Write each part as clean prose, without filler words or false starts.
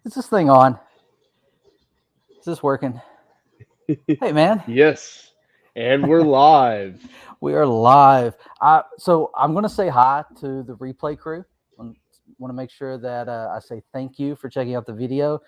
Is this thing on? Is this working? Hey, man, Yes, and we're live. we are live. So I'm going to say hi to the replay crew. I want to make sure that I say thank you for checking out the video.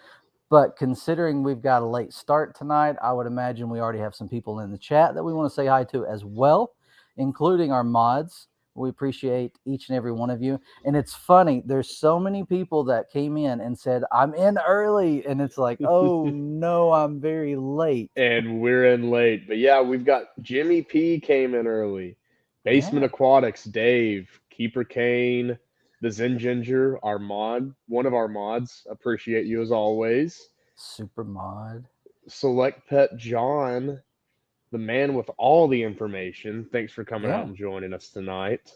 But considering we've got a late start tonight, I would imagine we already have some people in the chat that we want to say hi to as well, including our mods. We appreciate each and every one of you. And it's funny, there's so many people that came in and said, I'm in early. And it's like, oh no, I'm very late. And we're in late. But yeah, we've got Jimmy P came in early. Basement Yeah, Aquatics, Dave, Keeper Kane, the Zen Ginger, our mod, one of our mods. Appreciate you as always. super mod. Select Pet John, the man with all the information. Thanks for coming out Yeah, and joining us tonight.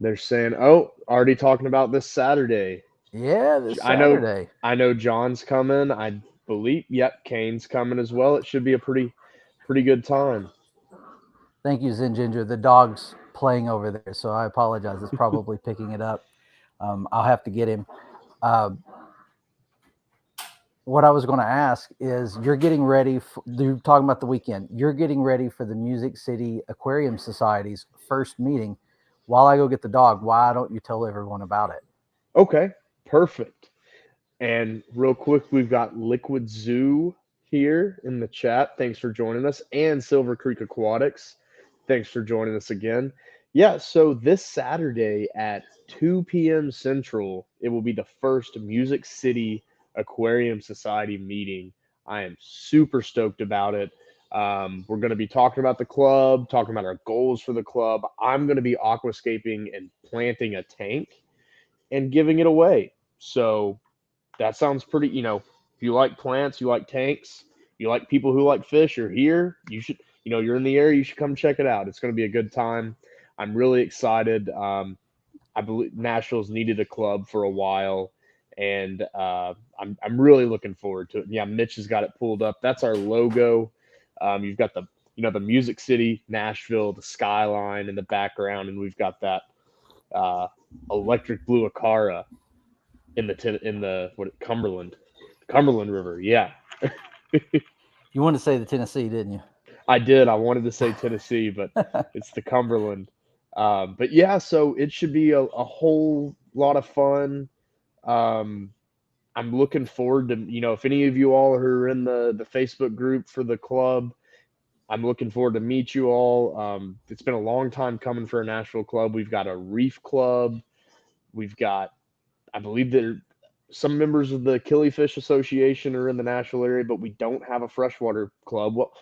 They're saying, "Oh, already talking about this Saturday." yeah, this I know, Saturday. I know John's coming. I believe, yep, Kane's coming as well. It should be a pretty good time. Thank you, Zen Ginger. The dog's playing over there, so I apologize. It's probably picking it up. I'll have to get him. Uh, what I was going to ask is you're getting ready, you're talking about the weekend. You're getting ready for the Music City Aquarium Society's first meeting. While I go get the dog, why don't you tell everyone about it? Okay, perfect. And real quick, we've got Liquid Zoo here in the chat. Thanks for joining us, and Silver Creek Aquatics. Thanks for joining us again. Yeah, so this Saturday at 2 p.m. Central, it will be the first Music City Aquarium Society meeting. I am super stoked about it. We're going to be talking about the club, talking about our goals for the club. I'm going to be aquascaping and planting a tank and giving it away. So that sounds pretty, if you like plants, you like tanks, you like people who like fish, you're here. You should, you're in the area, you should come check it out. It's going to be a good time. I'm really excited. I believe Nashville's needed a club for a while, and I'm really looking forward to it. Yeah, Mitch has got it pulled up. That's our logo. You've got the Music City, Nashville, the skyline in the background, and we've got that uh, electric blue Acara in the Cumberland River. Yeah, You wanted to say the Tennessee, didn't you? I did. I wanted to say Tennessee, but it's the Cumberland. But yeah, so it should be a whole lot of fun. Um, I'm looking forward to, if any of you all are in the Facebook group for the club, I'm looking forward to meet you all. It's been a long time coming for a Nashville club. We've got a reef club. We've got, I believe that some members of the Killifish Association are in the Nashville area, but we don't have a freshwater club. Well,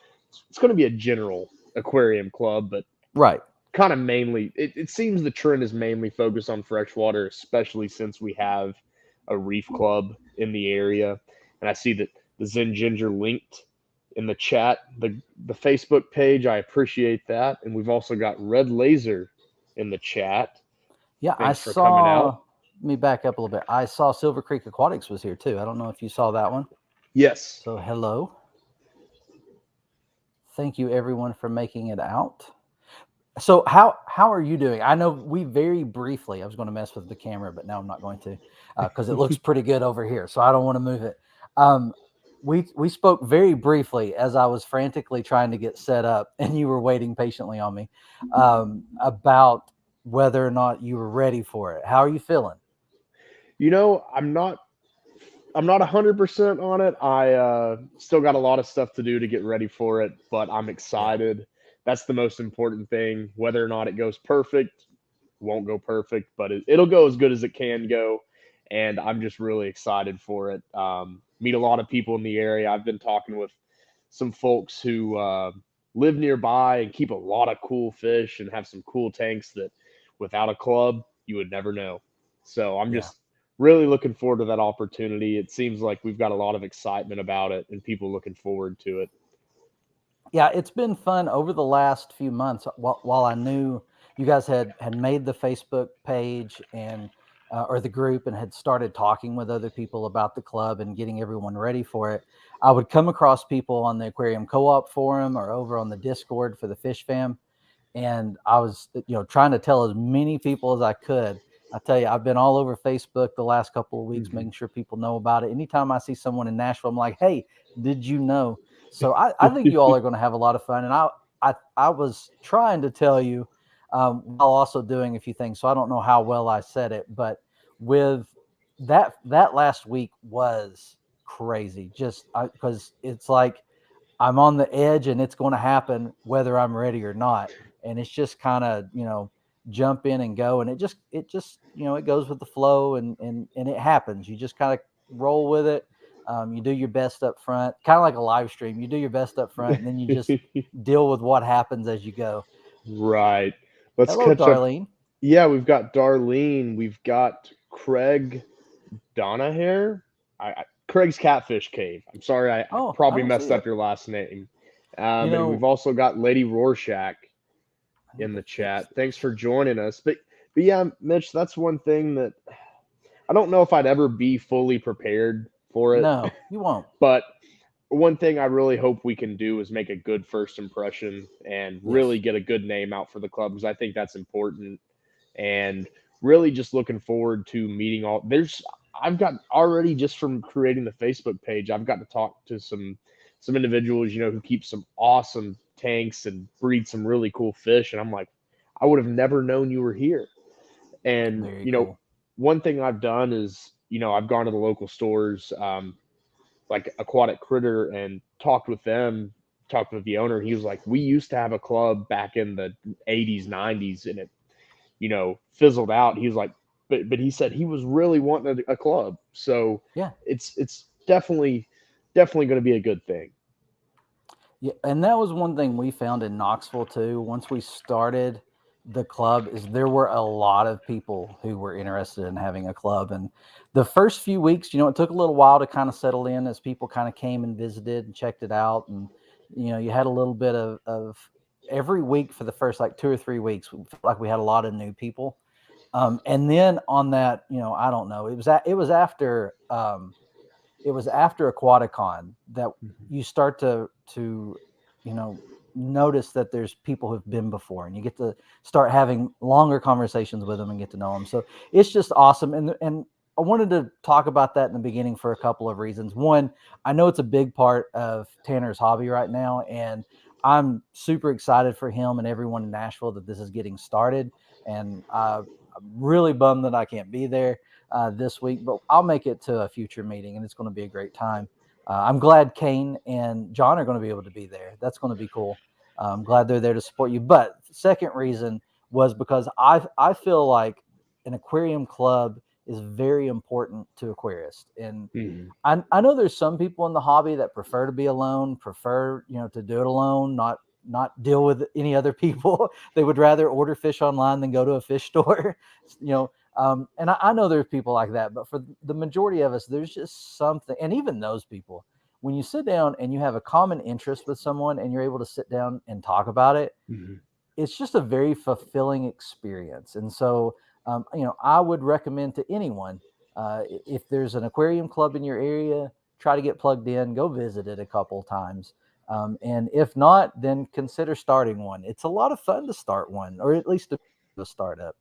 it's going to be a general aquarium club, but Right. kind of mainly, it seems the trend is mainly focused on freshwater, especially since we have a reef club in the area. And I see that the Zen Ginger linked in the chat, the Facebook page. I appreciate that. And we've also got Red Laser in the chat. Yeah, I Thanks for coming out. saw. Let me back up a little bit. I saw Silver Creek Aquatics was here too. I don't know if you saw that one. Yes. So hello. Thank you everyone for making it out. So how are you doing? I know we very briefly. I was going to mess with the camera, but now I'm not going to because it looks pretty good over here. So I don't want to move it. Um, we spoke very briefly as I was frantically trying to get set up, and you were waiting patiently on me about whether or not you were ready for it. How are you feeling? I'm not 100% on it. I still got a lot of stuff to do to get ready for it, but I'm Yeah, excited. That's the most important thing. Whether or not it goes perfect, won't go perfect, but it'll go as good as it can go. And I'm just really excited for it. Meet a lot of people in the area. I've been talking with some folks who live nearby and keep a lot of cool fish and have some cool tanks that without a club, you would never know. So I'm yeah. just really looking forward to that opportunity. It seems like we've got a lot of excitement about it and people looking forward to it. Yeah, it's been fun over the last few months. While I knew you guys had made the Facebook page and or the group and had started talking with other people about the club and getting everyone ready for it, I would come across people on the Aquarium Co-op forum or over on the Discord for the Fish Fam, and I was trying to tell as many people as I could. I tell you, I've been all over Facebook the last couple of weeks, Mhm. making sure people know about it. Anytime I see someone in Nashville, I'm like, "Hey, did you know?" So I think you all are going to have a lot of fun. And I was trying to tell you while also doing a few things. So I don't know how well I said it, but with that last week was crazy. Just because it's like I'm on the edge and it's going to happen whether I'm ready or not. And it's just kind of, jump in and go. And it just, it goes with the flow and it happens. You just kind of roll with it. You do your best up front, kind of like a live stream. You do your best up front and then you just deal with what happens as you go. Right. Let's Hello, catch up. Darlene. Yeah, we've got Darlene. We've got Craig Donahair. Craig's Catfish Cave. I'm sorry, I Oh, I probably don't see messed up it. your last name. You And we've know, also got Lady Rorschach I need in to the fix chat. Thanks this. for joining us. But yeah, Mitch, that's one thing that I don't know if I'd ever be fully prepared for it. No, you won't. But one thing I really hope we can do is make a good first impression and really Yes. get a good name out for the club because I think that's important. And really just looking forward to meeting all I've got already just from creating the Facebook page, I've got to talk to some individuals, who keep some awesome tanks and breed some really cool fish. And I'm like, I would have never known you were here. And, Very cool. one thing I've done is, I've gone to the local stores, like Aquatic Critter, and talked with the owner. He was like, we used to have a club back in the 80s, 90s, and it, fizzled out. He was like, but he said he was really wanting a club. So Yeah. it's definitely going to be a good thing. Yeah, and that was one thing we found in Knoxville too. Once we started the club, is there were a lot of people who were interested in having a club. And the first few weeks, it took a little while to kind of settle in as people kind of came and visited and checked it out. And you had a little bit of every week for the first like 2 or 3 weeks. We felt like we had a lot of new people. And then on that, I don't know. It was after Aquaticon that Mhm. you start to you know notice that there's people who've been before and you get to start having longer conversations with them and get to know them. So it's just awesome. And I wanted to talk about that in the beginning for a couple of reasons. One, I know it's a big part of Tanner's hobby right now, and I'm super excited for him and everyone in Nashville that this is getting started. And I'm really bummed that I can't be there this week, but I'll make it to a future meeting, and it's going to be a great time. I'm glad Kane and John are going to be able to be there. That's going to be cool. I'm glad they're there to support you. But second reason was because I feel like an aquarium club is very important to aquarists, and Mhm. I know there's some people in the hobby that prefer to be alone, prefer to do it alone, not deal with any other people. They would rather order fish online than go to a fish store. you know, and I know there's people like that, but for the majority of us, there's just something, and even those people, when you sit down and you have a common interest with someone and you're able to sit down and talk about it, Mhm. it's just a very fulfilling experience. And so, I would recommend to anyone if there's an aquarium club in your area, try to get plugged in, go visit it a couple times. And if not, then consider starting one. It's a lot of fun to start one, or at least to start up.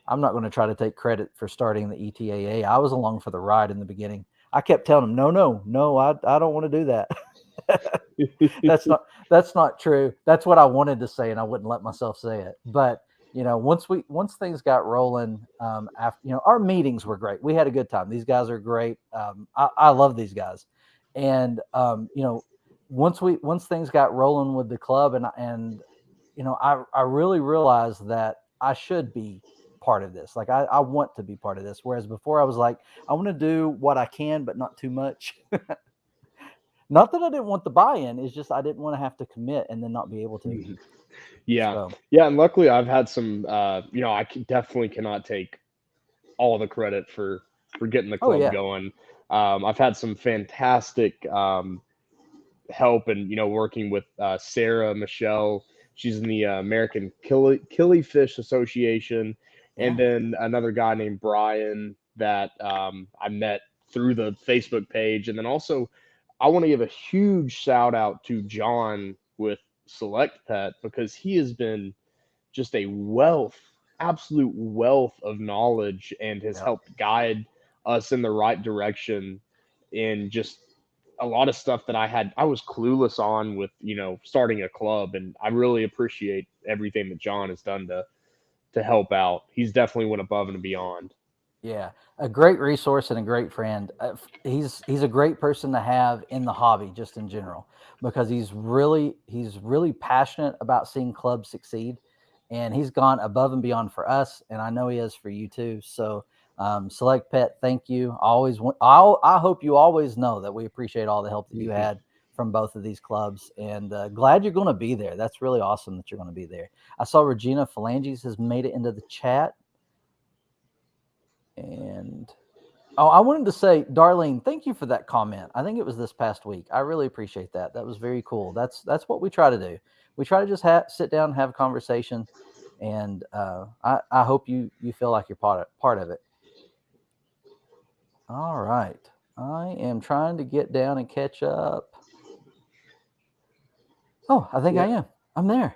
I'm not going to try to take credit for starting the ETAA. I was along for the ride in the beginning. I kept telling them, no, no, no, I don't want to do that. That's not true. That's what I wanted to say, and I wouldn't let myself say it. But once things got rolling, after our meetings were great. We had a good time. These guys are great. I love these guys, and once things got rolling with the club, and I really realized that I should be part of this. Like I want to be part of this. Whereas before I was like, I want to do what I can, but not too much. Not that I didn't want the buy-in, it's just I didn't want to have to commit and then not be able to. Mhm. Yeah, So, yeah, and luckily I've had some. Definitely cannot take all the credit for getting the oh club yeah, going. I've had some fantastic help and working with Sarah Michelle. She's in the American Killifish Association, and yeah, then another guy named Brian that I met through the Facebook page, and then also I want to give a huge shout out to John with Select Pet because he has been just a wealth absolute wealth of knowledge and has Yep. helped guide us in the right direction in just a lot of stuff that I was clueless on with, starting a club. And I really appreciate everything that John has done to help out. He's definitely went above and beyond. Yeah, a great resource and a great friend. He's a great person to have in the hobby, just in general, because he's really passionate about seeing clubs succeed, and he's gone above and beyond for us, and I know he is for you too. So, Select Pet, thank you. I hope you always know that we appreciate all the help that you had from both of these clubs, and glad you're going to be there. That's really awesome that you're going to be there. I saw Regina Phalanges has made it into the chat. And I wanted to say, Darlene, thank you for that comment. I think it was this past week. I really appreciate that. That was very cool. That's what we try to do. We try to just sit down and have a conversation, and I hope you feel like you're part of it. All right, I am trying to get down and catch up. Oh, I think Yeah. I am. I'm there.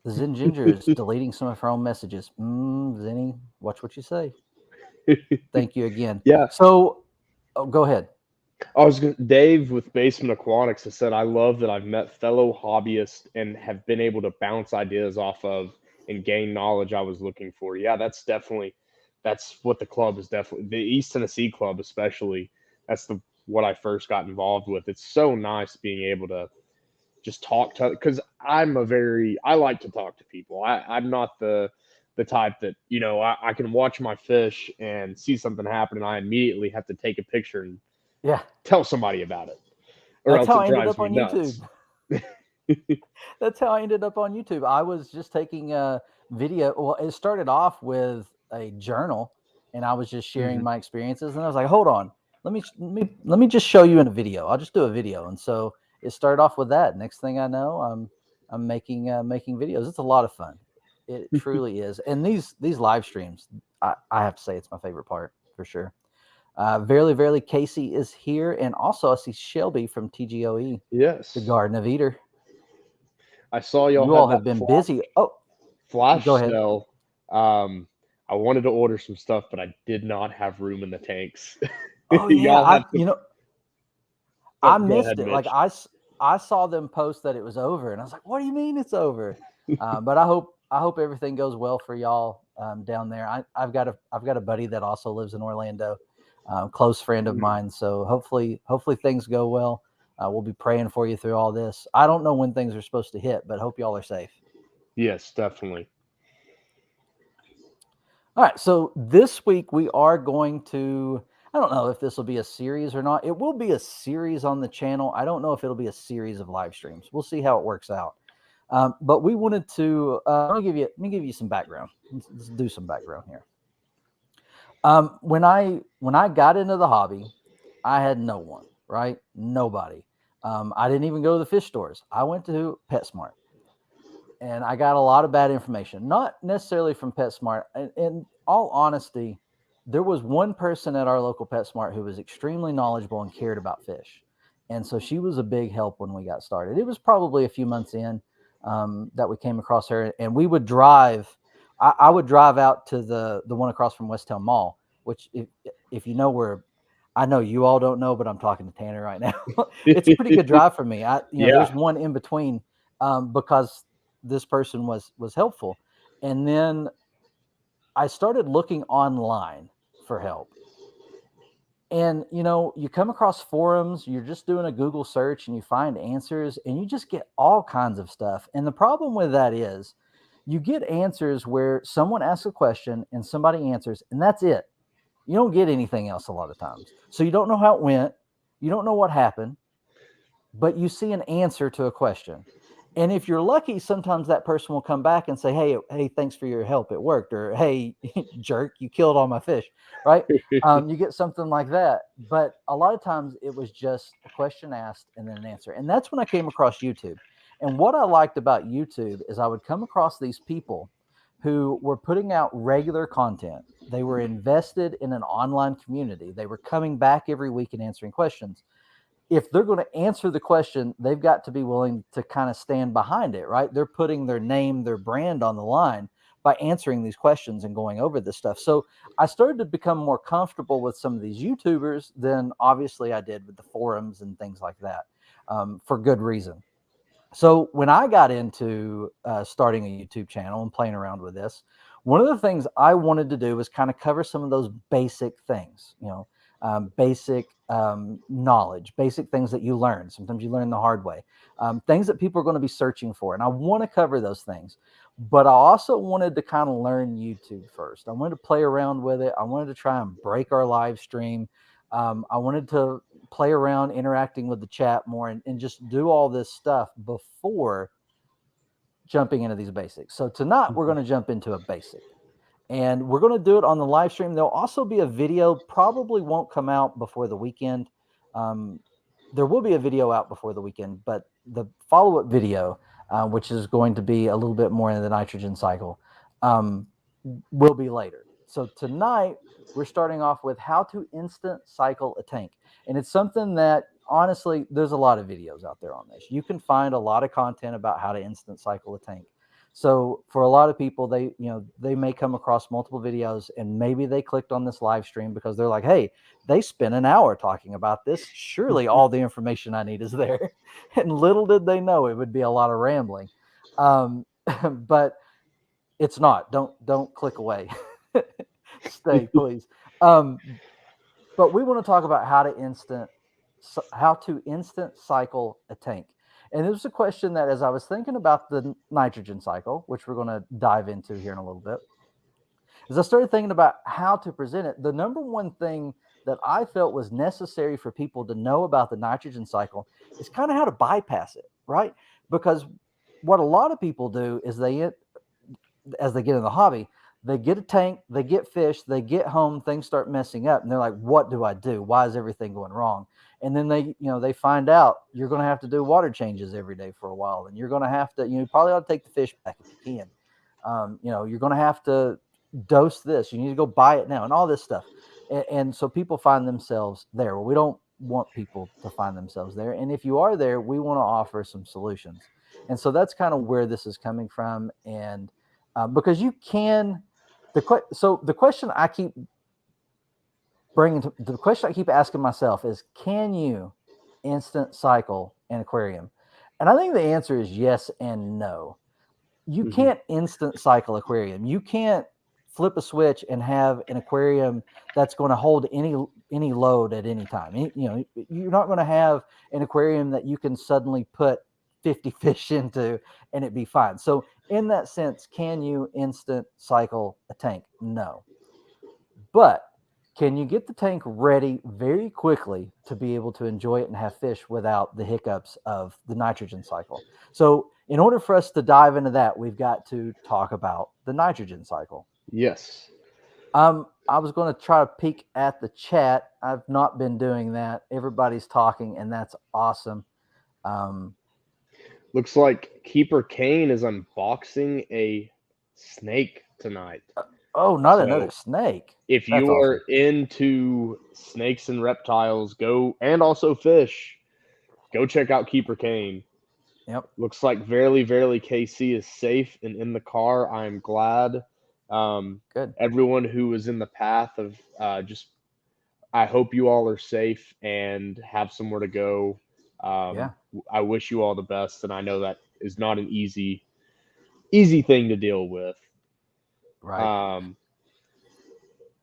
The Zen Ginger is deleting some of her own messages. Zenny, watch what you say. Thank you again. Yeah. So, go ahead. Dave with Basement Aquatics has said, I love that I've met fellow hobbyists and have been able to bounce ideas off of and gain knowledge I was looking for. Yeah, that's what the club is, definitely the East Tennessee Club, especially. That's what I first got involved with. It's so nice being able to just talk to, because I like to talk to people. I'm not the type that, I can watch my fish and see something happen and I immediately have to take a picture and Yeah. tell somebody about it, or That's else how it I ended drives up me on YouTube. nuts. That's how I ended up on YouTube. I was just taking a video. Well, it started off with a journal, and I was just sharing Mhm. my experiences. And I was like, "Hold on, let me just show you in a video. I'll just do a video." And so it started off with that. Next thing I know, I'm making videos. It's a lot of fun. It truly is. And these live streams, I have to say, it's my favorite part for sure. Verily, Casey is here, and also I see Shelby from TGOE, the Yes, Garden of Eater. I saw y'all You had all that have been busy. Oh, go flash ahead. sale. I wanted to order some stuff, but I did not have room in the tanks. Oh yeah, Y'all I had some. Oh, I go missed ahead, it. Like Mitch. I saw them post that it was over, and I was like, "What do you mean it's over?" But I hope everything goes well for y'all down there. I've got a buddy that also lives in Orlando, close friend of Mhm. mine. So hopefully things go well. We'll be praying for you through all this. I don't know when things are supposed to hit, but hope y'all are safe. Yes, definitely. All right, so this week we are going to, I don't know if this will be a series or not. It will be a series on the channel. I don't know if it'll be a series of live streams. We'll see how it works out. But we wanted to, let me give you some background. Let's do some background here. When I got into the hobby, I had no one, right? Nobody. I didn't even go to the fish stores. I went to PetSmart, and I got a lot of bad information, not necessarily from PetSmart. In all honesty, there was one person at our local PetSmart who was extremely knowledgeable and cared about fish, and so she was a big help when we got started. It was probably a few months in that we came across her, and we would drive. I would drive out to the one across from Westtown Mall, which if you know where. I know you all don't know, but I'm talking to Tanner right now. It's a pretty good drive for me. There's Yeah. one in between because this person was helpful. And then I started looking online for help. And you come across forums, you're just doing a Google search and you find answers and you just get all kinds of stuff. And the problem with that is you get answers where someone asks a question and somebody answers, and that's it. You don't get anything else a lot of times. So you don't know how it went, you don't know what happened, but you see an answer to a question. And if you're lucky, sometimes that person will come back and say, hey, thanks for your help. It worked. Or, hey, jerk, you killed all my fish. Right. You get something like that. But a lot of times it was just a question asked and then an answer. And that's when I came across YouTube. And what I liked about YouTube is I would come across these people who were putting out regular content. They were invested in an online community. They were coming back every week and answering questions. If they're going to answer the question, they've got to be willing to kind of stand behind it, right? They're putting their name, their brand on the line by answering these questions and going over this stuff. So I started to become more comfortable with some of these YouTubers than obviously I did with the forums and things like that, for good reason. So when I got into starting a YouTube channel and playing around with this, one of the things I wanted to do was kind of cover some of those basic things, basic knowledge, basic things that you learn. Sometimes you learn the hard way, things that people are going to be searching for. And I want to cover those things. But I also wanted to kind of learn YouTube first. I wanted to play around with it. I wanted to try and break our live stream. I wanted to play around interacting with the chat more and just do all this stuff before jumping into these basics. So tonight we're going to jump into a basic, and we're going to do it on the live stream. There'll also be a video, probably won't come out before the weekend. There will be a video out before the weekend, but the follow-up video, which is going to be a little bit more in the nitrogen cycle, will be later. So tonight we're starting off with how to instant cycle a tank. And it's something that, honestly, there's a lot of videos out there on this. You can find a lot of content about how to instant cycle a tank. So for a lot of people, they may come across multiple videos, and maybe they clicked on this live stream because they're like, hey, they spent an hour talking about this. Surely all the information I need is there. And little did they know it would be a lot of rambling. But it's not. Don't click away. Stay, please. But we want to talk about how to instant cycle a tank. And it was a question that, as I was thinking about the nitrogen cycle, which we're going to dive into here in a little bit, as I started thinking about how to present it, the number one thing that I felt was necessary for people to know about the nitrogen cycle is kind of how to bypass it, right? Because what a lot of people do is as they get in the hobby, they get a tank, they get fish, they get home, things start messing up, and they're like, what do I do? Why is everything going wrong? And then they find out you're going to have to do water changes every day for a while, and you're going to have to, you probably ought to take the fish back if you can. You're going to have to dose this. You need to go buy it now, and all this stuff. And so people find themselves there. Well, we don't want people to find themselves there. And if you are there, we want to offer some solutions. And so that's kind of where this is coming from. And because you can, the question I keep the question I keep asking myself is, can you instant cycle an aquarium? And I think the answer is yes and no. You can't instant cycle aquarium. You can't flip a switch and have an aquarium that's going to hold any load at any time. You're not going to have an aquarium that you can suddenly put 50 fish into and it be fine. So in that sense, can you instant cycle a tank? No. But can you get the tank ready very quickly to be able to enjoy it and have fish without the hiccups of the nitrogen cycle? So in order for us to dive into that, we've got to talk about the nitrogen cycle. Yes. I was going to try to peek at the chat. I've not been doing that. Everybody's talking, and that's awesome. Looks like Keeper Kane is unboxing a snake tonight. Oh, not another snake. If you are into snakes and reptiles, and also fish, go check out Keeper Kane. Yep. Looks like Verily KC is safe and in the car. I'm glad. Good. Everyone who was in the path of I hope you all are safe and have somewhere to go. I wish you all the best, and I know that is not an easy thing to deal with. Right.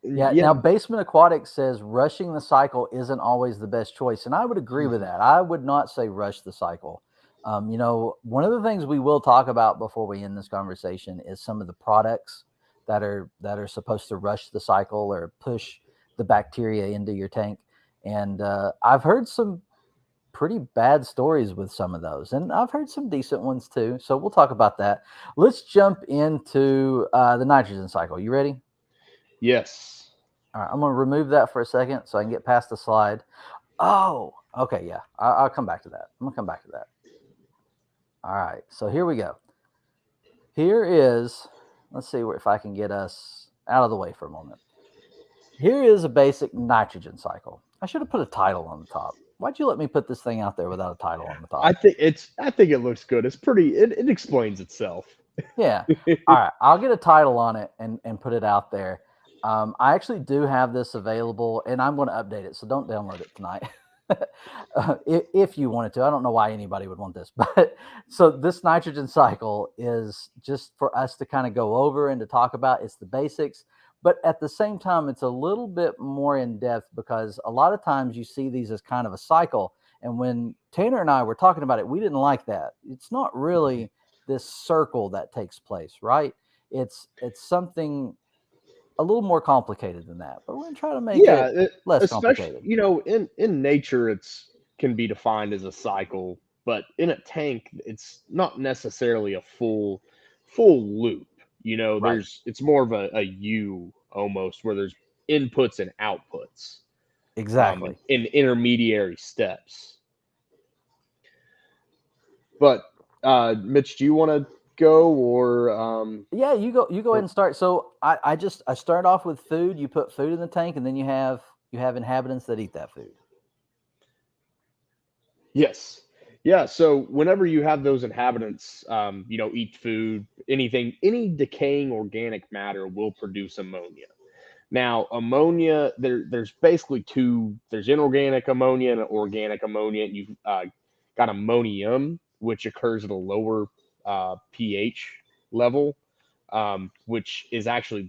Now Basement Aquatics says rushing the cycle isn't always the best choice, and I would agree with that. I would not say rush the cycle. One of the things we will talk about before we end this conversation is some of the products that are supposed to rush the cycle or push the bacteria into your tank. And I've heard some pretty bad stories with some of those, and I've heard some decent ones too. So we'll talk about that. Let's jump into the nitrogen cycle. You ready? Yes. All right, I'm going to remove that for a second so I can get past the slide. Oh, okay, yeah. I'll come back to that. I'm going to come back to that. All right, so here we go. Here is, let's see if I can get us out of the way for a moment. Here is a basic nitrogen cycle. I should have put a title on the top. Why'd you let me put this thing out there without a title on the top? I think it looks good. It's pretty. It explains itself. Yeah. All right. I'll get a title on it and put it out there. I actually do have this available, and I'm going to update it. So don't download it tonight. If you wanted to, I don't know why anybody would want this, but so this nitrogen cycle is just for us to kind of go over and to talk about. It's the basics, but at the same time, it's a little bit more in depth because a lot of times you see these as kind of a cycle. And when Tanner and I were talking about it, we didn't like that. It's not really this circle that takes place, right? It's something a little more complicated than that, but we're gonna try to make Yeah, it less especially complicated. in nature, it's can be defined as a cycle, but in a tank, it's not necessarily a full loop. Right. It's more of a U almost, where there's inputs and outputs, Exactly. in intermediary steps. But Mitch, do you want to go or Yeah, you go ahead and start. So I start off with food. You put food in the tank, and then you have inhabitants that eat that food. Yes. Yeah. So whenever you have those inhabitants, eat food, any decaying organic matter will produce ammonia. Now, ammonia, there's basically two. There's inorganic ammonia and organic ammonia. And you've got ammonium, which occurs at a lower pH level, which is actually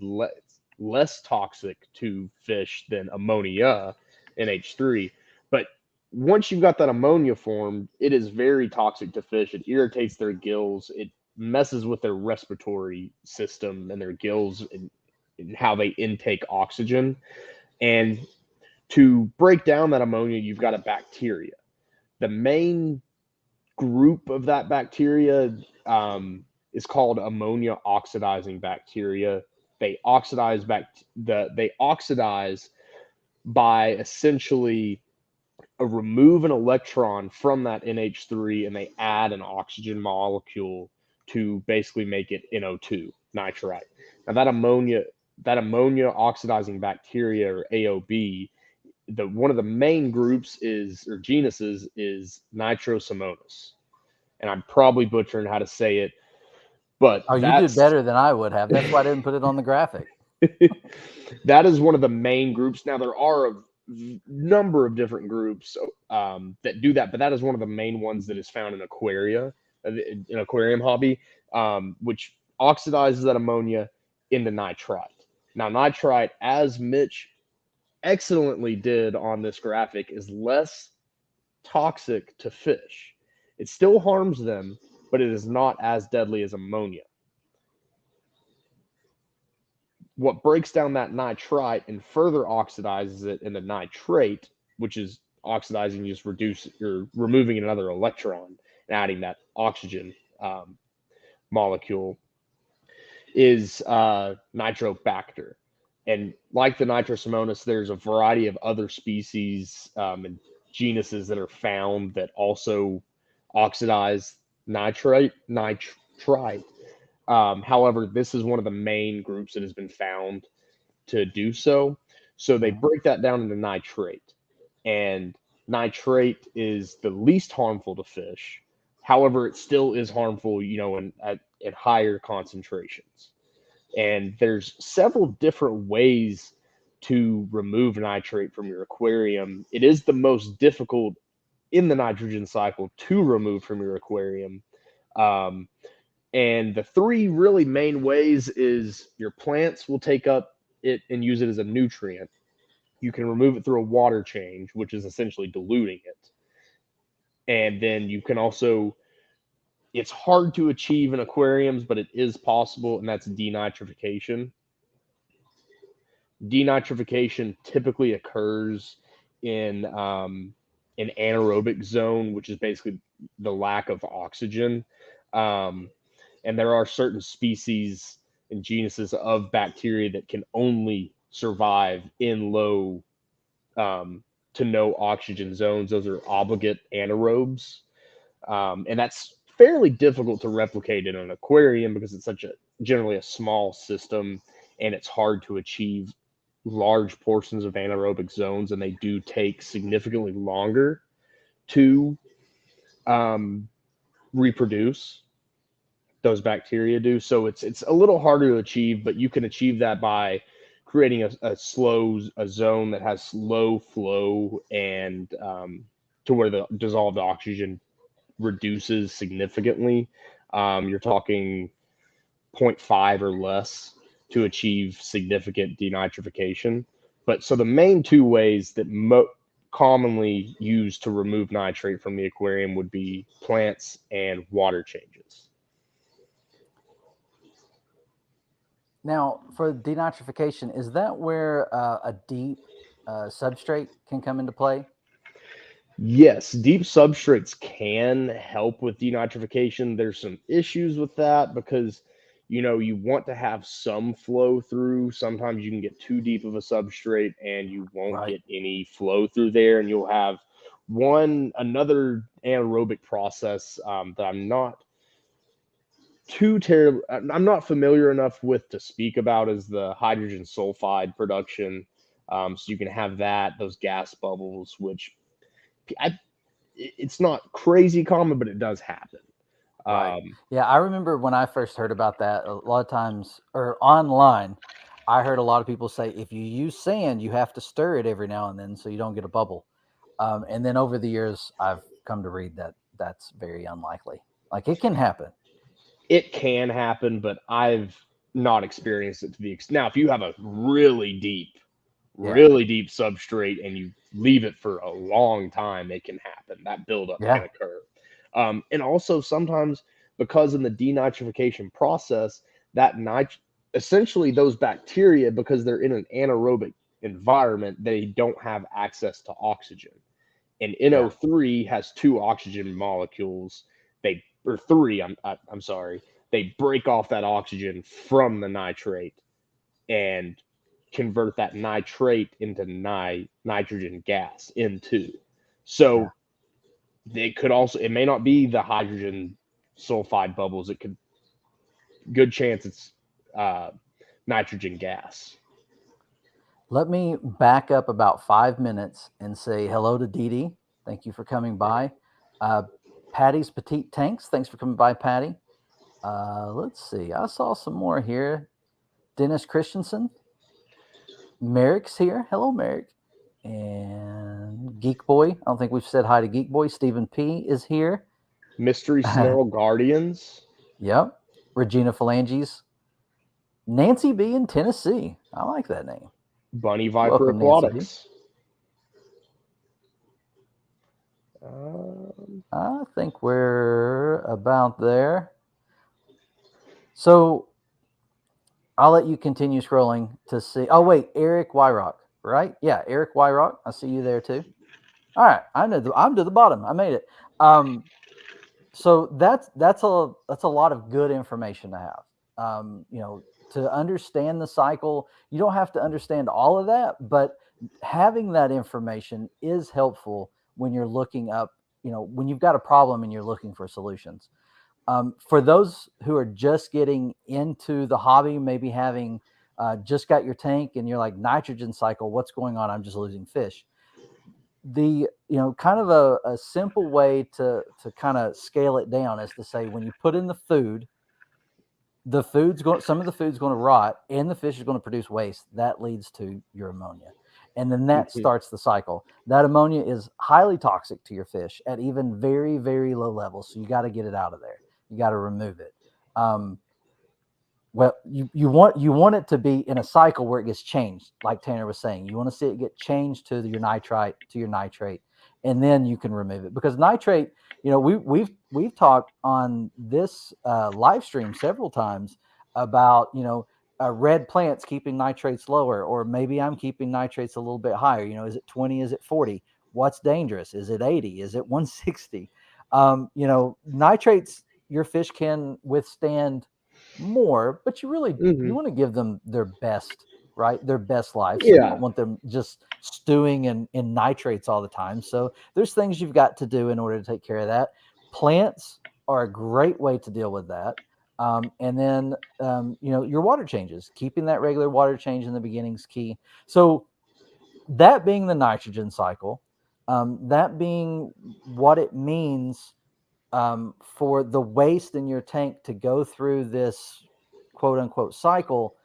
less toxic to fish than ammonia, NH3. But once you've got that ammonia formed, it is very toxic to fish. It irritates their gills. It messes with their respiratory system and their gills and how they intake oxygen. And to break down that ammonia, you've got a bacteria. The main group of that bacteria is called ammonia oxidizing bacteria. They oxidize by essentially remove an electron from that NH3 and they add an oxygen molecule to basically make it NO2 nitrite. Now that ammonia oxidizing bacteria or AOB, the one of the main groups is or genuses is Nitrosomonas, and I'm probably butchering how to say it, but Oh, you did better than I would have. That's why I didn't put it on the graphic. that is one of the main groups. Now there are a number of different groups that do that, but that is one of the main ones that is found in an aquarium hobby, which oxidizes that ammonia into nitrite. Now nitrite, as Mitch excellently did on this graphic, is less toxic to fish. It still harms them, but it is not as deadly as ammonia. What breaks down that nitrite and further oxidizes it into nitrate, which is oxidizing, just reduce or removing another electron and adding that oxygen molecule, is nitrobacter. And like the Nitrosomonas, there's a variety of other species and genuses that are found that also oxidize nitrite. However, this is one of the main groups that has been found to do so. So they Mhm. break that down into nitrate, and nitrate is the least harmful to fish. However, it still is harmful, at higher concentrations. And there's several different ways to remove nitrate from your aquarium. It is the most difficult in the nitrogen cycle to remove from your aquarium. Um, and the three really main ways is your plants will take up it and use it as a nutrient. You can remove it through a water change, which is essentially diluting it. And then you can also, it's hard to achieve in aquariums, but it is possible, and that's denitrification. Denitrification typically occurs in an anaerobic zone, which is basically the lack of oxygen. Um, and there are certain species and genuses of bacteria that can only survive in low to no oxygen zones. Those are obligate anaerobes, and that's fairly difficult to replicate in an aquarium because it's such a generally a small system, and it's hard to achieve large portions of anaerobic zones, and they do take significantly longer to um, reproduce. those bacteria do. So it's a little harder to achieve, but you can achieve that by creating a zone that has slow flow and to where the dissolved oxygen reduces significantly. You're talking zero point 0.5 or less to achieve significant denitrification. But so the main two ways that commonly used to remove nitrate from the aquarium would be plants and water changes. Now, for denitrification, is that where a deep substrate can come into play? Yes, deep substrates can help with denitrification. There's some issues with that because you want to have some flow through. Sometimes you can get too deep of a substrate and you won't Right. get any flow through there, and you'll have another anaerobic process that I'm not familiar enough with to speak about is the hydrogen sulfide production. So you can have those gas bubbles, which I, it's not crazy common, but it does happen. Right. Um, Yeah, I remember when I first heard about that, a lot of times or online, I heard a lot of people say if you use sand, you have to stir it every now and then so you don't get a bubble. And then over the years, I've come to read that that's very unlikely. Like it can happen. it can happen, but I've not experienced it to the extent. Now, if you have a Yeah. really deep substrate and you leave it for a long time, it can happen. That buildup can Yeah. occur. And also sometimes because in the denitrification process, that essentially those bacteria, because they're in an anaerobic environment, they don't have access to oxygen. And Yeah. NO3 has two oxygen molecules. They or three. I'm sorry. They break off that oxygen from the nitrate and convert that nitrate into nitrogen gas N2. Yeah. So it may not be the hydrogen sulfide bubbles. It could good chance it's uh, nitrogen gas. Let me back up about 5 minutes and say hello to Dee Dee. Thank you for coming by. Uh, Patty's Petite Tanks. Thanks for coming by, Patty. Let's see. I saw some more here. Dennis Christensen. Merrick's here. Hello, Merrick. And Geek Boy. I don't think we've said hi to Geek Boy. Stephen P is here. Mystery Snail Guardians. Yep. Regina Phalanges. Nancy B in Tennessee. I like that name. Bunny Viper Welcome, Nancy B. Aquatics. Um, I think we're about there. So I'll let you continue scrolling to see. Oh, wait. Eric Wyrock, right? Yeah. Eric Wyrock. I see you there too. All right. I'm to the bottom. I made it. So that's a lot of good information to have. To understand the cycle, you don't have to understand all of that, but having that information is helpful when you're looking up. When you've got a problem and you're looking for solutions. For those who are just getting into the hobby, maybe having just got your tank and you're like nitrogen cycle, what's going on? I'm just losing fish. Kind of a simple way to kind of scale it down is to say when you put in the food, some of the food's going to rot and the fish is going to produce waste that leads to your ammonia, and then that mhm. starts the cycle. That ammonia is highly toxic to your fish at even very, very low levels, so you got to get it out of there. You got to remove it. Um, well, you want it to be in a cycle where it gets changed, like Tanner was saying. You want to see it get changed to your nitrite, to your nitrate, and then you can remove it. Because nitrate, we've talked on this live stream several times about red plants keeping nitrates lower, or maybe I'm keeping nitrates a little bit higher. Is it 20? Is it 40? What's dangerous? Is it 80? Is it 160? Nitrates your fish can withstand more, but you Mhm. want to give them their best, right? Their best life. So you Yeah. don't want them just stewing in nitrates all the time. So there's things you've got to do in order to take care of that. Plants are a great way to deal with that. And then your water changes, keeping that regular water change in the beginning is key. So that being the nitrogen cycle, that being what it means for the waste in your tank to go through this quote unquote cycle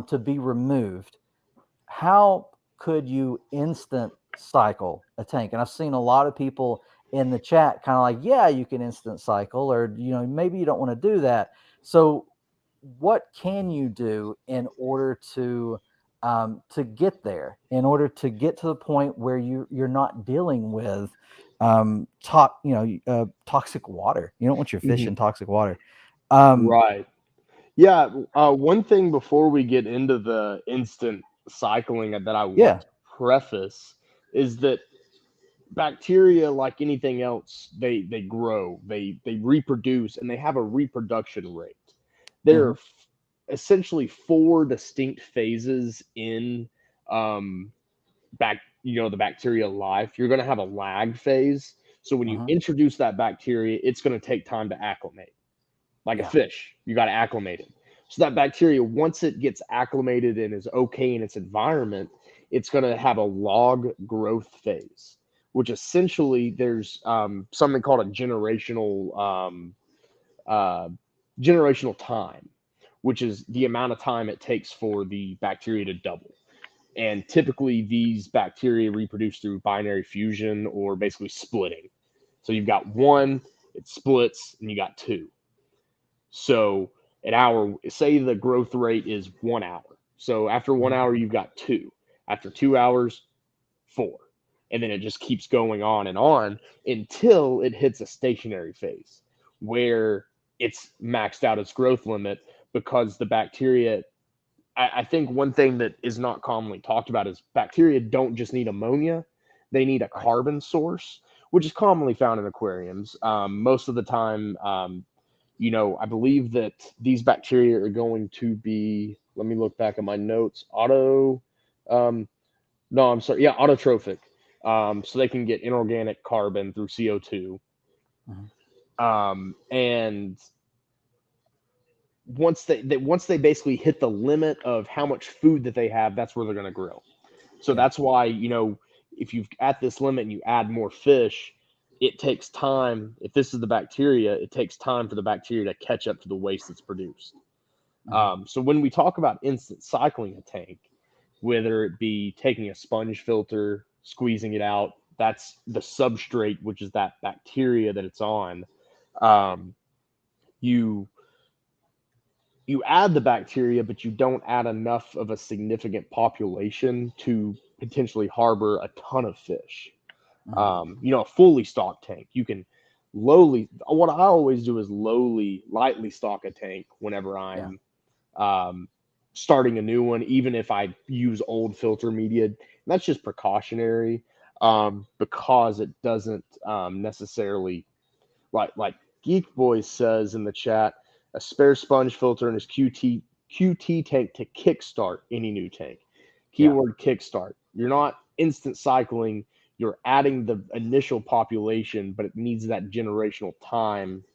to be removed, how could you instant cycle a tank? And I've seen a lot of people in the chat kind of like, yeah, you can instant cycle, or maybe you don't want to do that. So, what can you do in order to get there, in order to get to the point where you're not dealing with toxic water? You don't want your fish Mhm. in toxic water. Um, Right. Yeah. One thing before we get into the instant cycling that I want yeah. to preface is that bacteria, like anything else, they grow, they reproduce, and they have a reproduction rate. There are Hmm. essentially four distinct phases in um, the bacteria life. You're going to have a lag phase. So when you Hmm. introduce that bacteria, it's going to take time to acclimate. Like a Yeah. fish, you got to acclimate it. So that bacteria, once it gets acclimated and is okay in its environment, it's going to have a log growth phase, which essentially there's something called a uh, generational time, which is the amount of time it takes for the bacteria to double. And typically, these bacteria reproduce through binary fusion or basically splitting. So you've got one, it splits, and you got two. So an hour, say the growth rate is 1 hour. So after one Hmm. hour, you've got two. After 2 hours, four. And then it just keeps going on until it hits a stationary phase where it's maxed out its growth limit because the bacteria. I think one thing that is not commonly talked about is bacteria don't just need ammonia, they need a Right. carbon source, which is commonly found in aquariums. Most of the time, I believe that these bacteria are going to be, let me look back at my notes, um, no, I'm sorry, yeah, autotrophic. So they can get inorganic carbon through CO2. Hmm. And once they basically hit the limit of how much food that they have, that's where they're going to grow. So Yeah. that's why, if you've at this limit and you add more fish, it takes time. If this is the bacteria, it takes time for the bacteria to catch up to the waste that's produced. Hmm. So when we talk about instant cycling a tank, whether it be taking a sponge filter, squeezing it out, that's the substrate, which is that bacteria that it's on. Um, you you add the bacteria, but you don't add enough of a significant population to potentially harbor a ton of fish. Hmm. A fully stocked tank, you can lowly. What I always do is lightly stock a tank whenever Yeah. I'm um, starting a new one, even if I use old filter media. And that's just precautionary because it doesn't necessarily like Geek Boy says in the chat, a spare sponge filter in his QT tank to kickstart any new tank. Yeah. Keyword kickstart. You're not instant cycling. You're adding the initial population, but it needs that generational time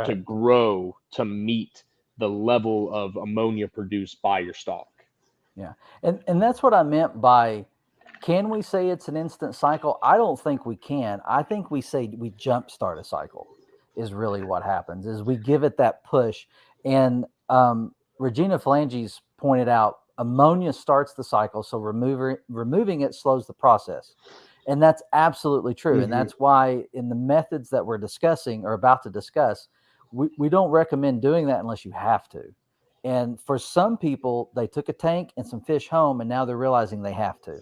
to Correct. grow to meet the level of ammonia produced by your stock. Yeah. And that's what I meant by, can we say it's an instant cycle? I don't think we can. I think we say we jumpstart a cycle is really what happens, is we give it that push. And Regina Phalanges pointed out ammonia starts the cycle, so removing it slows the process. And that's absolutely true. And Mm-hmm. that's why in the methods that we're discussing or about to discuss, we don't recommend doing that unless you have to. And for some people, they took a tank and some fish home, and now they're realizing they have to.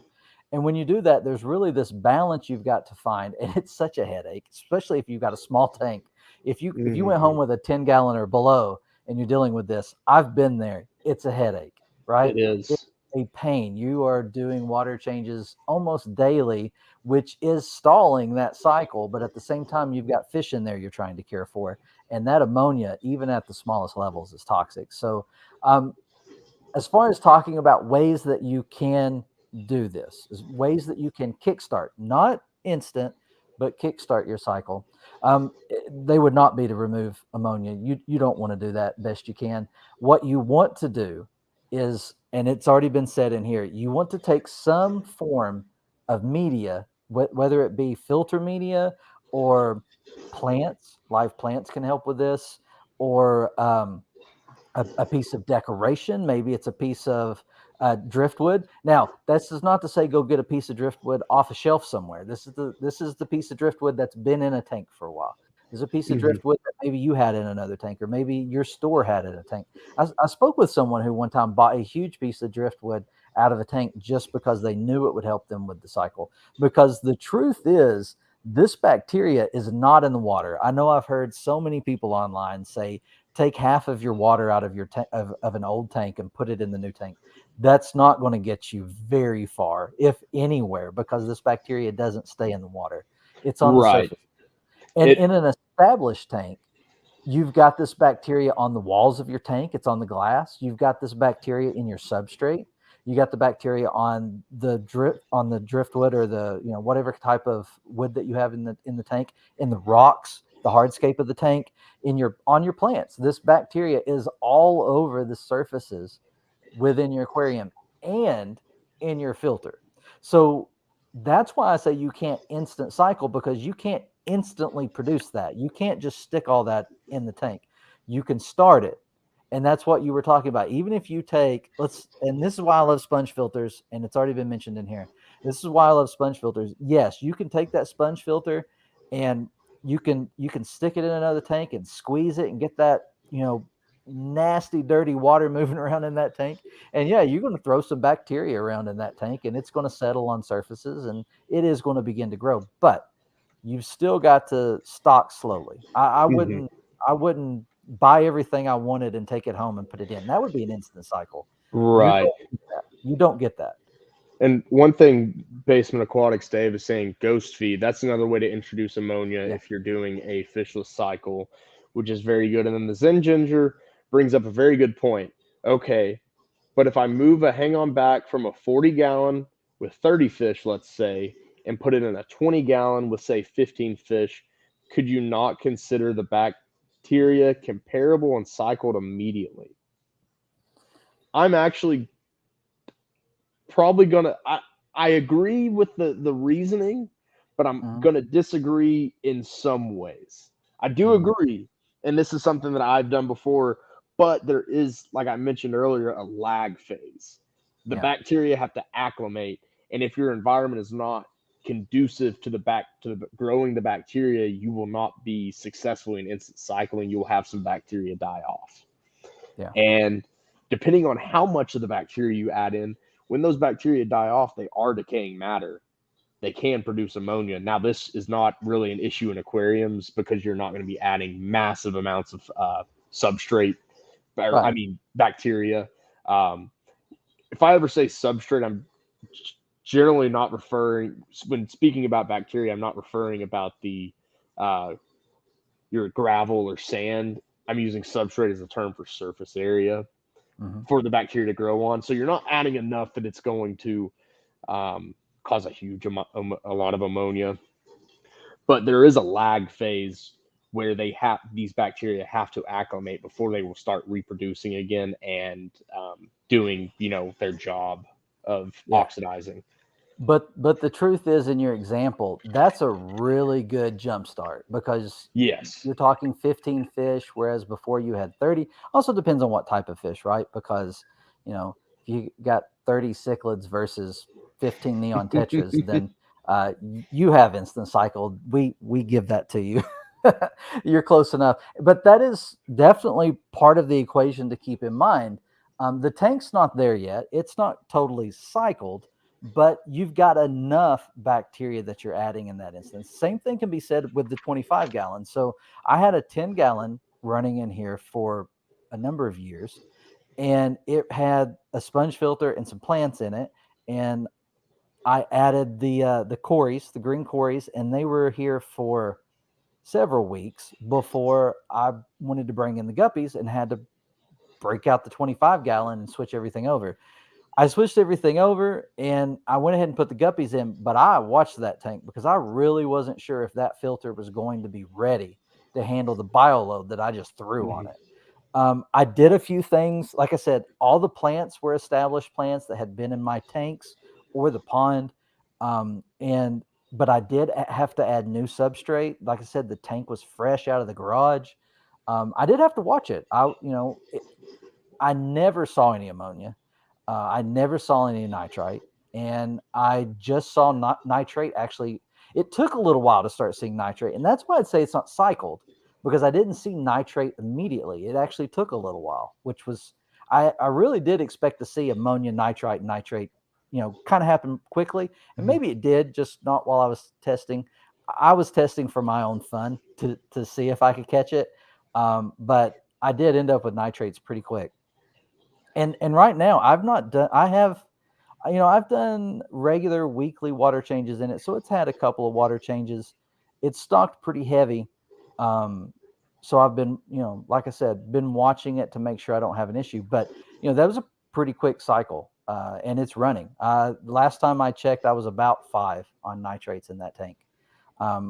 And when you do that, there's really this balance you've got to find, and it's such a headache, especially if you've got a small tank. If you went Mm-hmm. home with a 10-gallon or below and you're dealing with this, I've been there. It's a headache, right? It It's is. a pain. You are doing water changes almost daily, which is stalling that cycle. But at the same time, you've got fish in there you're trying to care for, and that ammonia, even at the smallest levels, is toxic. So um, as far as talking about ways that you can do this, is ways that you can kickstart, not instant, but kickstart your cycle. They would not be to remove ammonia. You don't want to do that best you can. What you want to do is, and it's already been said in here, you want to take some form of media, whether it be filter media or live plants can help with this, or a piece of decoration. Maybe it's a piece of driftwood. Now, this is not to say go get a piece of driftwood off a shelf somewhere. This is the piece of driftwood that's been in a tank for a while. There's a piece of Hmm. driftwood that maybe you had in another tank, or maybe your store had in a tank. I spoke with someone who one time bought a huge piece of driftwood out of a tank just because they knew it would help them with the cycle. Because the truth is, this bacteria is not in the water. I know I've heard so many people online say, take half of your water out of your of an old tank and put it in the new tank. That's not going to get you very far, if anywhere, because this bacteria doesn't stay in the water. It's on the Right. surface. And It. in an established tank, you've got this bacteria on the walls of your tank. It's on the glass. You've got this bacteria in your substrate. You got the bacteria on the driftwood, or the whatever type of wood that you have in the tank, in the rocks, the hardscape of the tank, in your on your plants. This bacteria is all over the surfaces within your aquarium and in your filter. So that's why I say you can't instant cycle, because you can't instantly produce that. You can't just stick all that in the tank. You can start it. And that's what you were talking about. Even if you take, and this is why I love sponge filters, and it's already been mentioned in here. This is why I love sponge filters. Yes, you can take that sponge filter and you can stick it in another tank and squeeze it and get that, nasty, dirty water moving around in that tank. And yeah, you're going to throw some bacteria around in that tank, and it's going to settle on surfaces, and it is going to begin to grow. But you've still got to stock slowly. I Mhm. wouldn't I wouldn't buy everything I wanted and take it home and put it in. That would be an instant cycle. You Right. don't get that. You don't get that. And one thing Basement Aquatics Dave is saying, ghost feed. That's another way to introduce ammonia Yeah. if you're doing a fishless cycle, which is very good. And then the Zen Ginger brings up a very good point. Okay, but if I move a hang on back from a 40-gallon with 30 fish, let's say, and put it in a 20-gallon with, say, 15 fish, could you not consider the bacteria comparable and cycled immediately? I'm actually probably gonna I agree with the reasoning, but I'm Mhm, gonna disagree in some ways. I do mhm. agree, and this is something that I've done before, but there is, like I mentioned earlier, a lag phase. The Yeah. bacteria have to acclimate, and if your environment is not conducive to growing the bacteria, you will not be successful in instant cycling. You will have some bacteria die off. Yeah. And depending on how much of the bacteria you add in, when those bacteria die off, they are decaying matter. They can produce ammonia. Now, this is not really an issue in aquariums because you're not going to be adding massive amounts of substrate, or I Right. mean, bacteria. Um, if I ever say substrate, I'm generally not referring, when speaking about bacteria, I'm not referring about the uh, your gravel or sand. I'm using substrate as a term for surface area Mhm. for the bacteria to grow on. So you're not adding enough that it's going to cause a a lot of ammonia. But there is a lag phase where these bacteria have to acclimate before they will start reproducing again and doing their job of Yeah. oxidizing. But the truth is, in your example, that's a really good jump start, because Yes. you're talking 15 fish, whereas before you had 30. Also depends on what type of fish, right? Because, if you got 30 cichlids versus 15 neon tetras, then you have instant cycle. We give that to you. You're close enough. But that is definitely part of the equation to keep in mind. The tank's not there yet. It's not totally cycled, but you've got enough bacteria that you're adding in that instance. Same thing can be said with the 25 gallons. So I had a 10-gallon running in here for a number of years, and it had a sponge filter and some plants in it. And I added the cories, the green cories, and they were here for several weeks before I wanted to bring in the guppies and had to break out the 25-gallon and switch everything over. I switched everything over and I went ahead and put the guppies in, but I watched that tank because I really wasn't sure if that filter was going to be ready to handle the bioload that I just threw on Mhm. it. I did a few things. Like I said, all the plants were established plants that had been in my tanks or the pond. And but I did have to add new substrate. Like I said, the tank was fresh out of the garage. I did have to watch it. I never saw any ammonia. I never saw any nitrite, and I just saw nitrate. Actually, it took a little while to start seeing nitrate, and that's why I'd say it's not cycled, because I didn't see nitrate immediately. It actually took a little while, which was I really did expect to see ammonia, nitrite, and nitrate, kind of happen quickly, and maybe it did, just not while I was testing. I was testing for my own fun to see if I could catch it, but I did end up with nitrates pretty quick. And right now I've not done I have I've done regular weekly water changes in it, so it's had a couple of water changes. It's stocked pretty heavy. Um, so I've been, like I said, been watching it to make sure I don't have an issue. But that was a pretty quick cycle, and it's running. Last time I checked, I was about 5 on nitrates in that tank,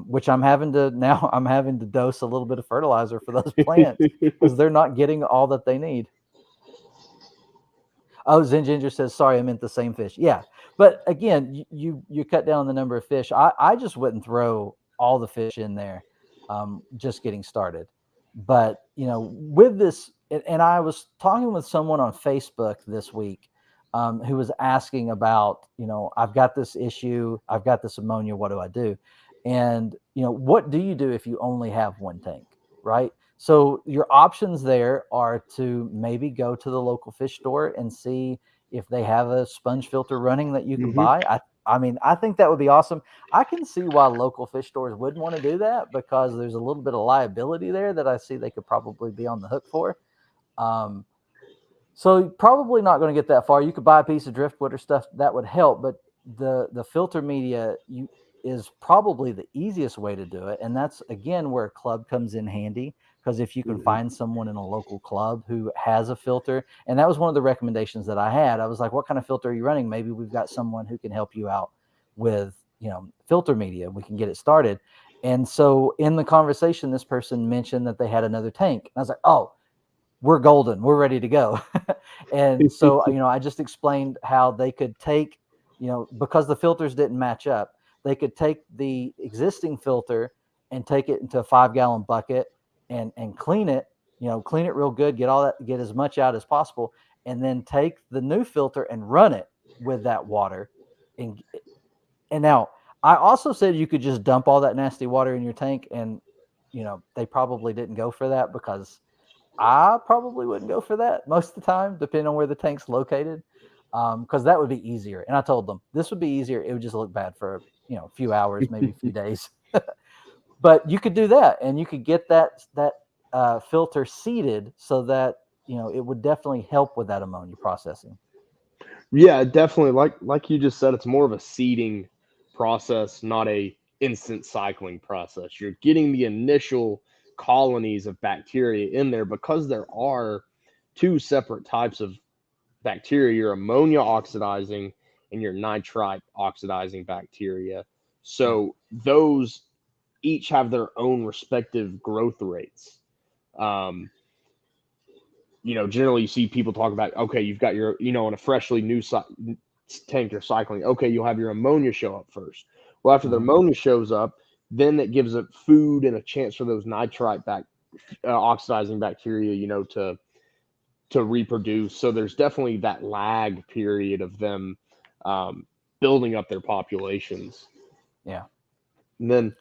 which I'm having to now. I'm having to dose a little bit of fertilizer for those plants because they're not getting all that they need. Oh, Zen Ginger says, "Sorry, I meant the same fish." Yeah, but again, you cut down the number of fish. I just wouldn't throw all the fish in there, just getting started. But with this, and I was talking with someone on Facebook this week, who was asking about, I've got this issue, I've got this ammonia. What do I do? And what do you do if you only have one tank, right? So your options there are to maybe go to the local fish store and see if they have a sponge filter running that you can Hmm. buy. I mean, I think that would be awesome. I can see why local fish stores wouldn't want to do that, because there's a little bit of liability there that I see they could probably be on the hook for. Um, so probably not going to get that far. You could buy a piece of driftwood or stuff that would help, but the filter media is probably the easiest way to do it, and that's again where a club comes in handy, because if you can Hmm. find someone in a local club who has a filter, and that was one of the recommendations that I had. I was like, "What kind of filter are you running? Maybe we've got someone who can help you out with filter media. We can get it started." And so in the conversation, this person mentioned that they had another tank, and I was like, "Oh, we're golden, we're ready to go." And so I just explained how they could take, because the filters didn't match up, they could take the existing filter and take it into a 5-gallon bucket and clean it, clean it real good, get as much out as possible, and then take the new filter and run it with that water. And and now I also said you could just dump all that nasty water in your tank, and they probably didn't go for that, because I probably wouldn't go for that most of the time, depending on where the tank's located, because that would be easier. And I told them this would be easier. It would just look bad for a few hours, maybe a few days. But you could do that, and you could get that filter seated so that it would definitely help with that ammonia processing. Yeah, definitely. Like you just said, it's more of a seeding process, not a instant cycling process. You're getting the initial colonies of bacteria in there because there are two separate types of bacteria, your ammonia oxidizing and your nitrite oxidizing bacteria. Yeah, So those each have their own respective growth rates. Um, generally you see people talk about, okay, you've got your, in a freshly new tank you're cycling, okay, you'll have your ammonia show up first. Well, after the hmm, ammonia shows up, then it gives it food and a chance for those nitrite oxidizing bacteria, to reproduce. So there's definitely that lag period of them um, building up their populations. yeah. And then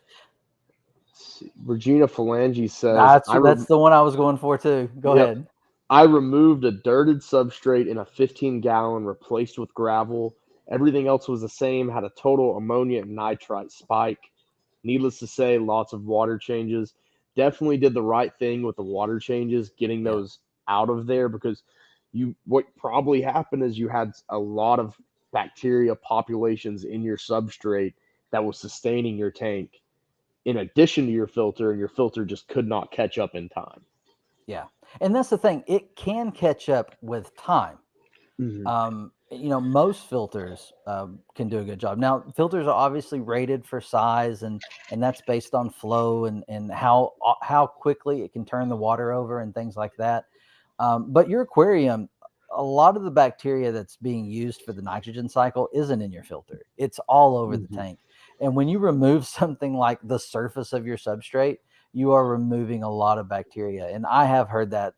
Regina Phalange says, That's the one I was going for too. Go yep, ahead. I removed a dirted substrate in a 15-gallon, replaced with gravel. Everything else was the same, had a total ammonia and nitrite spike. Needless to say, lots of water changes. Definitely did the right thing with the water changes, getting Yeah, those out of there, because what probably happened is you had a lot of bacteria populations in your substrate that was sustaining your tank in addition to your filter, and your filter just could not catch up in time. yeah. And that's the thing. It can catch up with time. Hmm. Most filters can do a good job. Now, filters are obviously rated for size, and that's based on flow and how quickly it can turn the water over and things like that. But your aquarium, a lot of the bacteria that's being used for the nitrogen cycle isn't in your filter. It's all over the Hmm. tank. And when you remove something like the surface of your substrate, you are removing a lot of bacteria. And I have heard that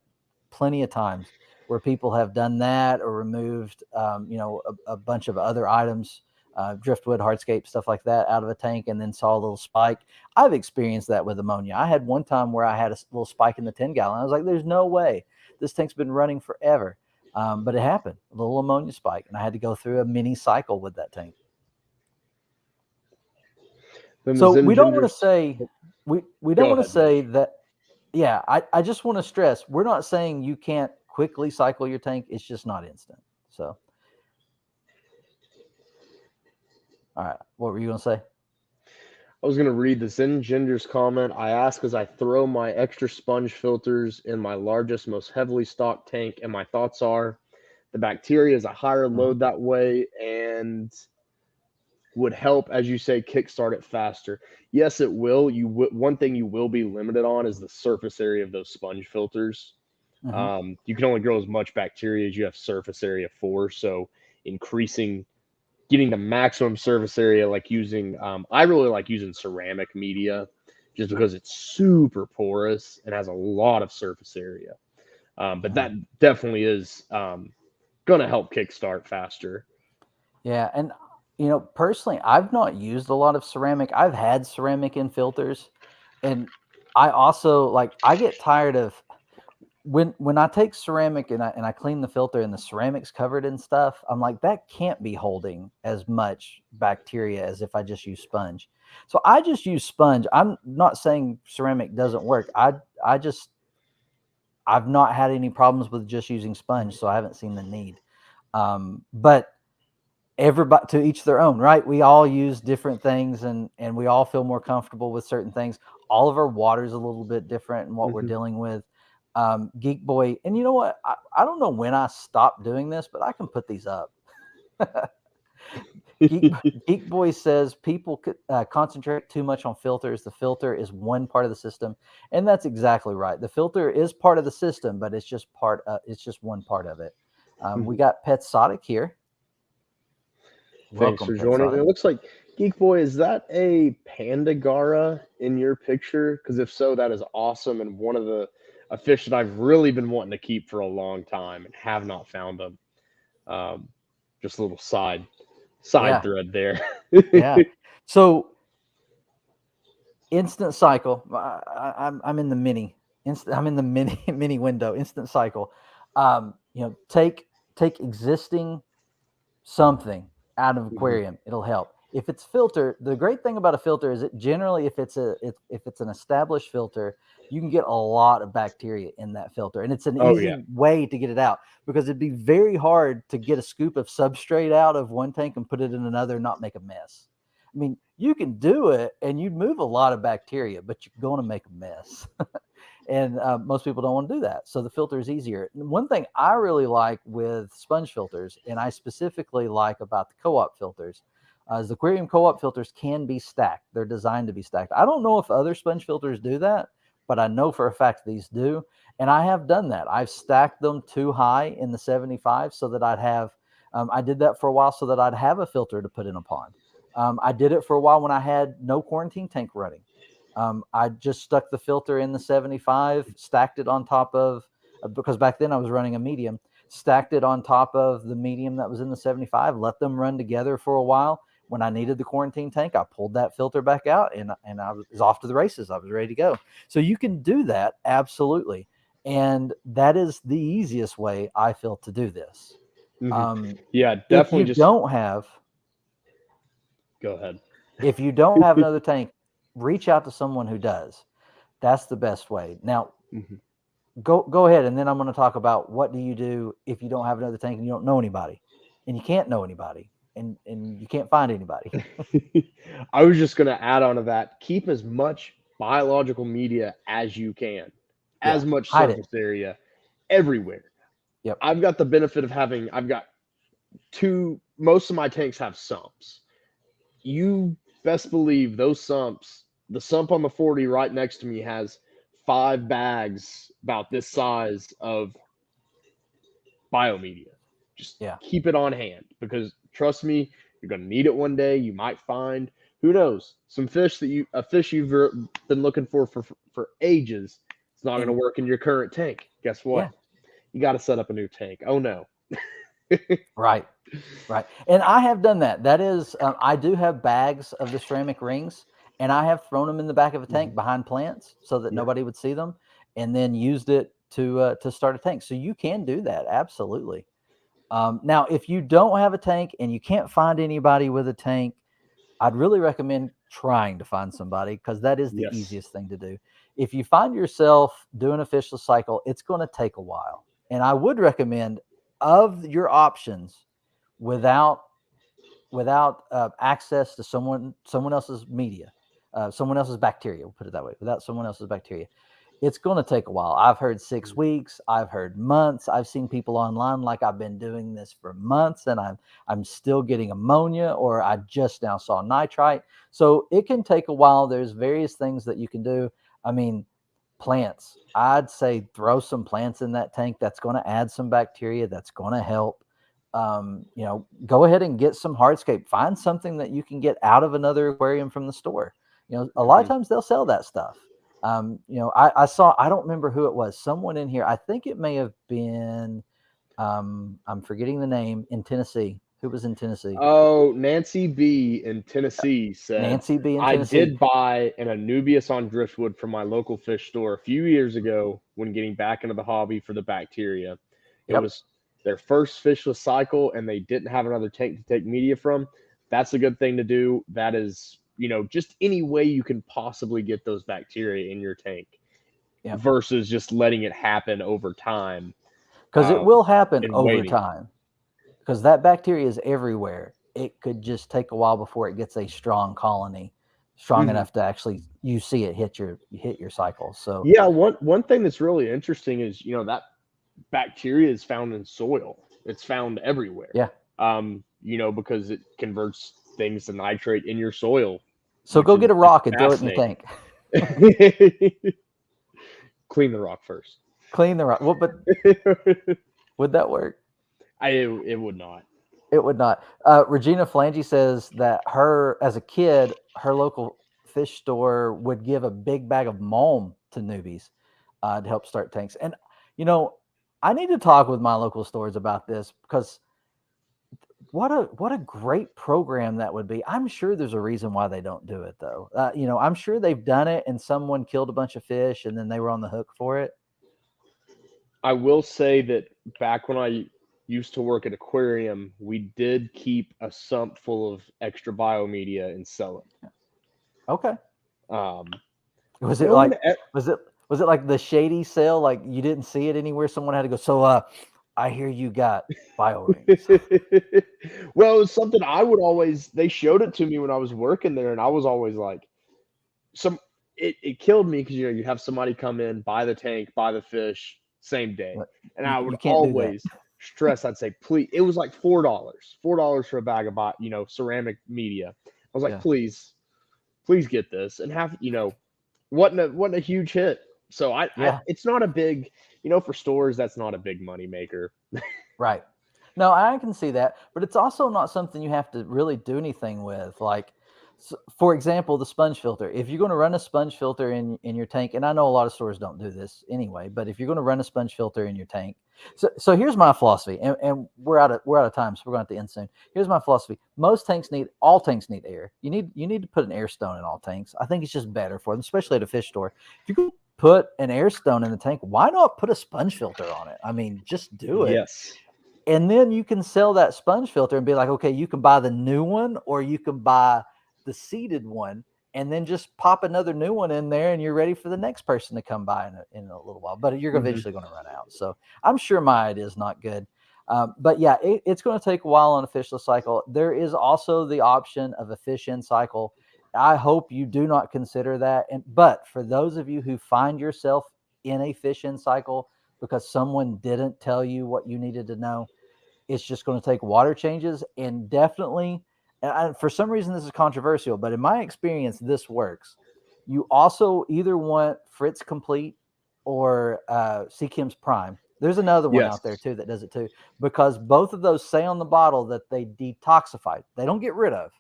plenty of times where people have done that or removed, a bunch of other items, driftwood, hardscape, stuff like that out of a tank and then saw a little spike. I've experienced that with ammonia. I had one time where I had a little spike in the 10-gallon. I was like, there's no way. This tank's been running forever. But it happened, a little ammonia spike, and I had to go through a mini cycle with that tank. Then the So Zen we don't want to Gingers. say we don't Go want to ahead, say Mitch. that. Yeah, I just want to stress we're not saying you can't quickly cycle your tank. It's just not instant. So, all right, what were you going to say? I was going to read the Zen Ginger's comment. I ask as I throw my extra sponge filters in my largest, most heavily stocked tank, and my thoughts are the bacteria is a higher Mhm. load that way and would help, as you say, kickstart it faster. Yes, it will. One thing you will be limited on is the surface area of those sponge filters. Mhm. You can only grow as much bacteria as you have surface area for. So increasing, getting the maximum surface area, like using, I really like using ceramic media, just because it's super porous and has a lot of surface area. But Mhm. that definitely is going to help kickstart faster. Yeah, and personally, I've not used a lot of ceramic. I've had ceramic in filters, and I also I get tired of when I take ceramic and I clean the filter and the ceramic's covered in stuff. I'm like, that can't be holding as much bacteria as if I just use sponge. So I just use sponge. I'm not saying ceramic doesn't work. I just I've not had any problems with just using sponge, so I haven't seen the need. But everybody, to each their own, right? We all use different things, and we all feel more comfortable with certain things. All of our water is a little bit different in what we're Mhm. dealing with. Geek Boy, and you know what? I don't know when I stopped doing this, but I can put these up. Geek, Geek Boy says people concentrate too much on filters. The filter is one part of the system, and that's exactly right. The filter is part of the system, but it's just it's just one part of it. We Mhm. got Petsotic here. Thanks Welcome, for joining. Petsotic. It looks like Geek Boy, is that a Pandagara in your picture? Because if so, that is awesome and one of the a fish that I've really been wanting to keep for a long time and have not found them. Um, just a little side Yeah, thread there. yeah. So instant cycle. I'm in the mini. I'm in the mini mini window. Instant cycle. Take existing something out of Mhm. aquarium. It'll help. If it's filter, the great thing about a filter is it generally, if it's an established filter, you can get a lot of bacteria in that filter, and it's an Oh yeah. easy way to get it out because it'd be very hard to get a scoop of substrate out of one tank and put it in another and not make a mess. I mean, you can do it and you'd move a lot of bacteria, but you're going to make a mess. And most people don't want to do that. So the filter is easier. And one thing I really like with sponge filters, and I specifically like about the co-op filters, is the aquarium co-op filters can be stacked. They're designed to be stacked. I don't know if other sponge filters do that, but I know for a fact these do. And I have done that. I've stacked them too high in the 75 so that I'd have, I did that for a while so that I'd have a filter to put in a pond. I did it for a while when I had no quarantine tank running. I just stuck the filter in the 75, stacked it on top of, because back then I was running a medium, stacked it on top of the medium that was in the 75, let them run together for a while. When I needed the quarantine tank, I pulled that filter back out and I was off to the races. I was ready to go. So you can do that, absolutely. And that is the easiest way I feel to do this. Mhm. Um, Yeah, if definitely you just don't have, go ahead. if you don't have another tank, reach out to someone who does. That's the best way. Now, Mhm. go ahead, and then I'm going to talk about what do you do if you don't have another tank and you don't know anybody, and you can't know anybody, and you can't find anybody. I was just going to add on to that. Keep as much biological media as you can, Yeah, as much hide it. surface area everywhere. Yep. I've got the benefit of having, I've got most of my tanks have sumps. You best believe those sumps, the sump on the 40 right next to me has 5 bags about this size of biomedia. Just Yeah. keep it on hand because trust me, you're going to need it one day. You might find Who knows? Some fish a fish you've been looking for ages. It's not going to And work in your current tank. Guess what? yeah, You got to set up a new tank. Oh no. right. Right. And I have done that. That is, I do have bags of the ceramic rings, and I have thrown them in the back of a tank Mhm. behind plants so that Yeah. nobody would see them, and then used it to start a tank. So you can do that. Absolutely. Now, if you don't have a tank and you can't find anybody with a tank, I'd really recommend trying to find somebody because that is the Yes. easiest thing to do. If you find yourself doing a fishless cycle, it's going to take a while. And I would recommend of your options without access to someone else's media, someone else's bacteria. We'll put it that way. Without someone else's bacteria, it's going to take a while. I've heard 6 weeks. I've heard months. I've seen people online like I've been doing this for months, and I'm still getting ammonia, or I just now saw nitrite. So it can take a while. There's various things that you can do. I mean, plants. I'd say throw some plants in that tank. That's going to add some bacteria. That's going to help. Go ahead and get some hardscape. Find something that you can get out of another aquarium from the store. A lot of Hmm. times they'll sell that stuff. I saw, I don't remember who it was, someone in here. I think it may have been, I'm forgetting the name, in Tennessee. Who was in Tennessee? Oh, Nancy B in Tennessee said, Nancy B in I Tennessee. did buy an Anubias on driftwood from my local fish store a few years ago when getting back into the hobby for the bacteria. It Yep. was their first fishless cycle and they didn't have another tank to take media from. That's a good thing to do. That is, just any way you can possibly get those bacteria in your tank Yep. versus just letting it happen over time Because it will happen and over waiting. time. Because that bacteria is everywhere. It could just take a while before it gets a strong colony, strong Mhm. enough to actually you see it hit your cycle. So Yeah, one thing that's really interesting is that bacteria is found in soil. It's found everywhere. yeah. Because it converts things to nitrate in your soil, So which go is get a just rock and throw it in your fascinating. tank. Clean the rock first. Clean the rock. Well, but would that work? It would not. It would not. Regina Flange says that her, as a kid, her local fish store would give a big bag of mulm to newbies to help start tanks. And you know, I need to talk with my local stores about this because what a great program that would be. I'm sure there's a reason why they don't do it though. I'm sure they've done it and someone killed a bunch of fish and then they were on the hook for it. I will say that back when I used to work at aquarium, we did keep a sump full of extra biomedia and sell Okay. it. Was it No like one e was it like the shady sale? Like you didn't see it anywhere? Someone had to go. So I hear you got bio rings. Well, it was something I would always they showed it to me when I was working there, and I was always like some it killed me because you have somebody come in, buy the tank, buy the fish, same day. But And I would you can't do that. always stress, I'd say, please, it was like $4 for a bag of ceramic media. I was like, Yeah. please get this and have, wasn't a huge hit. So Yeah. it's not a big, for stores, that's not a big money maker. Right. No, I can see that, but it's also not something you have to really do anything with. Like, for example, the sponge filter. If you're going to run a sponge filter in your tank, and I know a lot of stores don't do this anyway, but if you're going to run a sponge filter in your tank, so here's my philosophy, and we're out of time, so we're going to end soon. Here's my philosophy: all tanks need air. You need to put an air stone in all tanks. I think it's just better for them, especially at a fish store. If you can put an air stone in the tank, why not put a sponge filter on it? I mean, just do it. Yes. And then you can sell that sponge filter and be like, okay, you can buy the new one or you can buy the seeded one and then just pop another new one in there and you're ready for the next person to come by in a little while. But you're Hmm. eventually going to run out. So I'm sure my idea is not good. But yeah, it's going to take a while on a fishless cycle. There is also the option of a fish in cycle. I hope you do not consider that. But for those of you who find yourself in a fish in cycle because someone didn't tell you what you needed to know, it's just going to take water changes and definitely, for some reason, this is controversial, but in my experience, this works. You also either want Fritz Complete or Seachem's Prime. There's another one out there Yes. too that does it too, because both of those say on the bottle that they detoxify. They don't get rid of.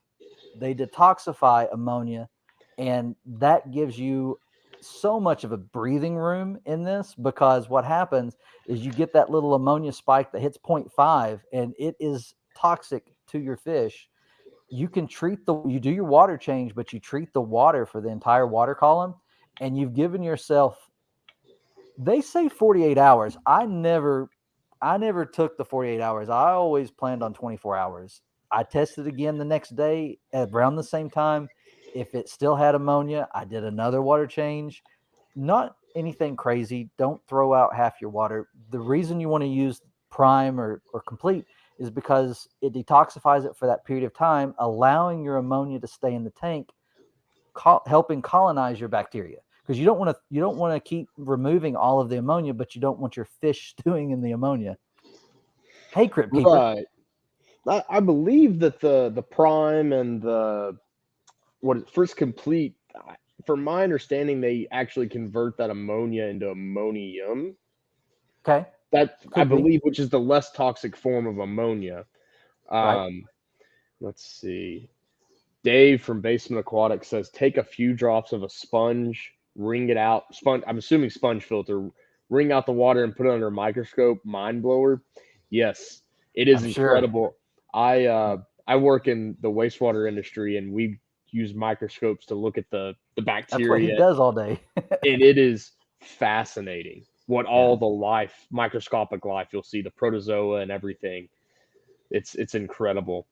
they detoxify ammonia, and that gives you so much of a breathing room in this, because what happens is you get that little ammonia spike that hits 0.5 and it is toxic to your fish. You can you do your water change, but you treat the water for the entire water column, and you've given yourself, they say 48 hours. I never took the 48 hours. I always planned on 24 hours. I tested again the next day at around the same time. If it still had ammonia, I did another water change. Not anything crazy. Don't throw out half your water. The reason you want to use prime or complete is because it detoxifies it for that period of time, allowing your ammonia to stay in the tank, helping colonize your bacteria, because you don't want to keep removing all of the ammonia, but you don't want your fish stewing in the ammonia. Hey, Crypt Keeper. Right. I believe that the prime and the first complete, from my understanding, they actually convert that ammonia into ammonium. Okay, That I could be believe, which is the less toxic form of ammonia. right. Um, let's see. Dave from Basement Aquatic says take a few drops of a sponge, wring it out. Sponge. I'm assuming sponge filter. Wring out the water and put it under a microscope. Mind blower. Yes, it is I'm sure. incredible. I work in the wastewater industry, and we use microscopes to look at the That's what he bacteria, does all day. and it is fascinating what Yeah. all the life, microscopic life, you'll see the protozoa and everything. It's incredible.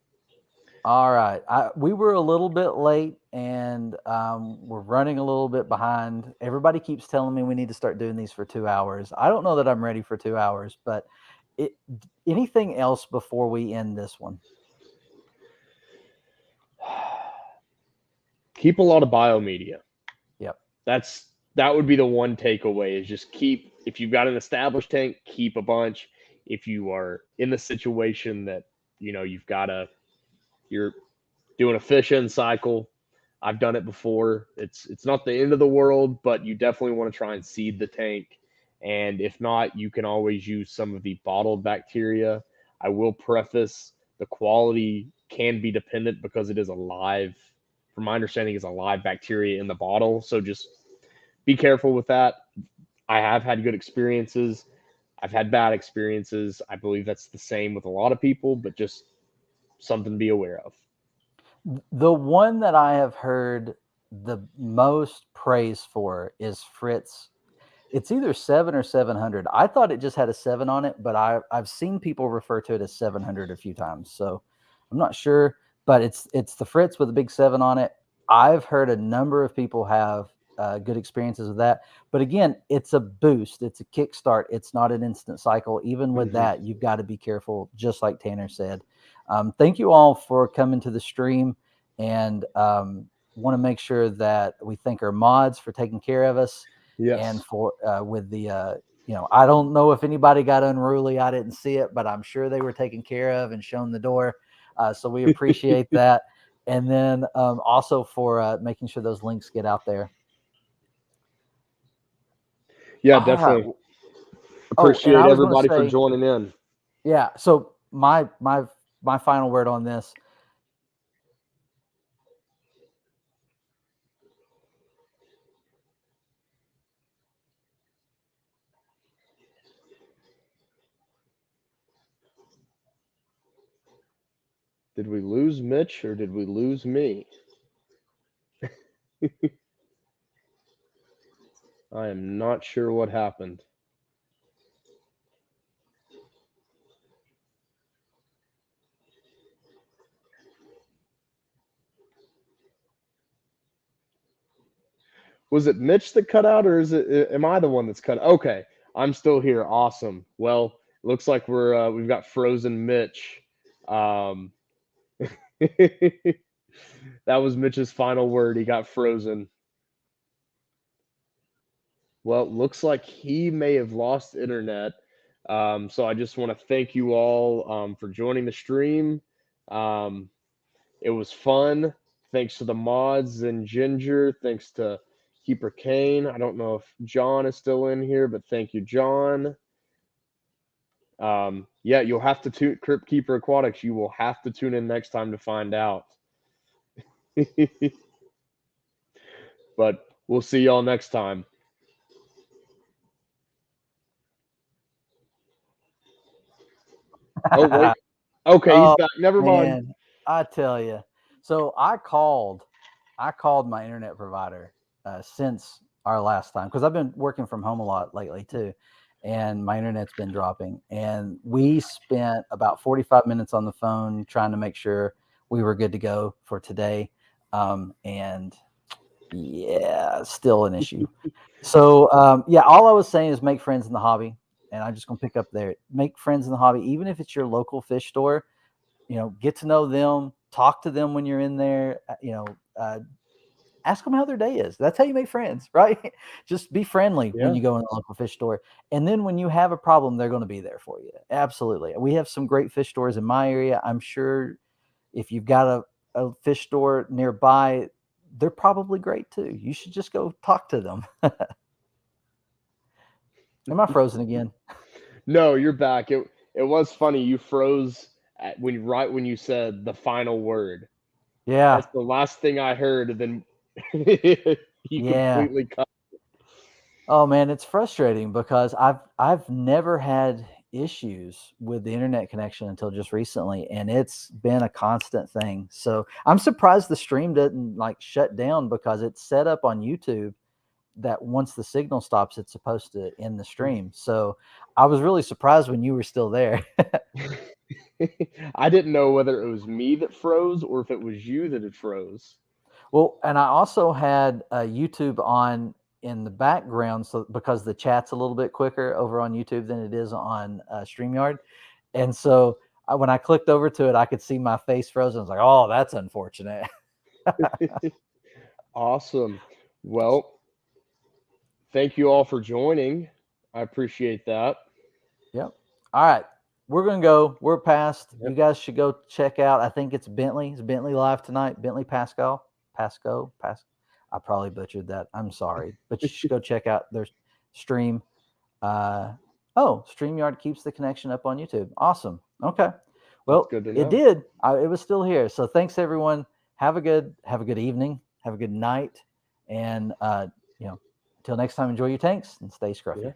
All right. We were a little bit late, and we're running a little bit behind. Everybody keeps telling me we need to start doing these for 2 hours. I don't know that I'm ready for 2 hours, but it, anything else before we end this one? Keep a lot of biomedia. Yep. That would be the one takeaway, is just keep, if you've got an established tank, keep a bunch. If you are in the situation that you've got you're doing a fish in cycle, I've done it before. It's not the end of the world, but you definitely want to try and seed the tank. And if not, you can always use some of the bottled bacteria. I will preface, the quality can be dependent because it is a live, from my understanding, is a live bacteria in the bottle. So just be careful with that. I have had good experiences. I've had bad experiences. I believe that's the same with a lot of people, but just something to be aware of. The one that I have heard the most praise for is Fritz. It's either 7 or 700. I thought it just had a 7 on it, but I've seen people refer to it as 700 a few times. So I'm not sure, but it's the Fritz with a big 7 on it. I've heard a number of people have good experiences with that. But again, it's a boost. It's a kickstart. It's not an instant cycle. Even with Mm-hmm. that, you've got to be careful, just like Tanner said. Thank you all for coming to the stream, and want to make sure that we thank our mods for taking care of us, and Yes. for with the I don't know if anybody got unruly. I didn't see it, but I'm sure they were taken care of and shown the door. So we appreciate that. And then also for making sure those links get out there. Yeah, All right. definitely. Oh, and Appreciate I was going to everybody for say, joining in. yeah. So my final word on this. Did we lose Mitch or did we lose me? I am not sure what happened. Was it Mitch that cut out, or am I the one that's cut? Okay, I'm still here. Awesome. Well, looks like we've got frozen Mitch. Um, that was Mitch's final word. He got frozen. Well, looks like he may have lost internet. So I just want to thank you all for joining the stream. Um, it was fun. Thanks to the mods and Ginger. Thanks to Keeper Kane. I don't know if John is still in here, but thank you, John. Yeah, you'll have to tune Crypt Keeper Aquatics. You will have to tune in next time to find out. But we'll see y'all next time. Oh, wait. Okay, he's Oh back. Never mind. man, I tell you. So I called my internet provider since our last time because I've been working from home a lot lately too, and my internet's been dropping. And we spent about 45 minutes on the phone trying to make sure we were good to go for today. And yeah, still an issue. So yeah, all I was saying is make friends in the hobby, and I'm just gonna pick up there. Make friends in the hobby, even if it's your local fish store. Get to know them, talk to them when you're in there. Ask them how their day is. That's how you make friends, right? Just be friendly when Yeah. you go in the local fish store, and then when you have a problem, they're going to be there for you. Absolutely, we have some great fish stores in my area. I'm sure if you've got a fish store nearby, they're probably great too. You should just go talk to them. Am I frozen again? No, you're back. It was funny. You froze right when you said the final word. Yeah, That's the last thing I heard, and then you yeah. completely cut. Oh man, it's frustrating because I've never had issues with the internet connection until just recently, and it's been a constant thing. So I'm surprised the stream didn't like shut down because it's set up on YouTube that once the signal stops, it's supposed to end the stream. So I was really surprised when you were still there. I didn't know whether it was me that froze or if it was you that had froze. Well, and I also had YouTube on in the background, so because the chat's a little bit quicker over on YouTube than it is on StreamYard. And so when I clicked over to it, I could see my face frozen. I was like, "Oh, that's unfortunate." Awesome. Well, thank you all for joining. I appreciate that. Yep. All right, we're gonna go. We're past. You Yep. guys should go check out. I think it's Bentley. Is Bentley live tonight? Bentley Pascal. Pasco. Pas. I probably butchered that. I'm sorry, but you should go check out their stream. Uh, oh, StreamYard keeps the connection up on YouTube. Awesome. Okay. That's Well, good to it know. did. It was still here. So thanks everyone. Have a good evening. Have a good night. And until next time, enjoy your tanks and stay Yeah. scruffy.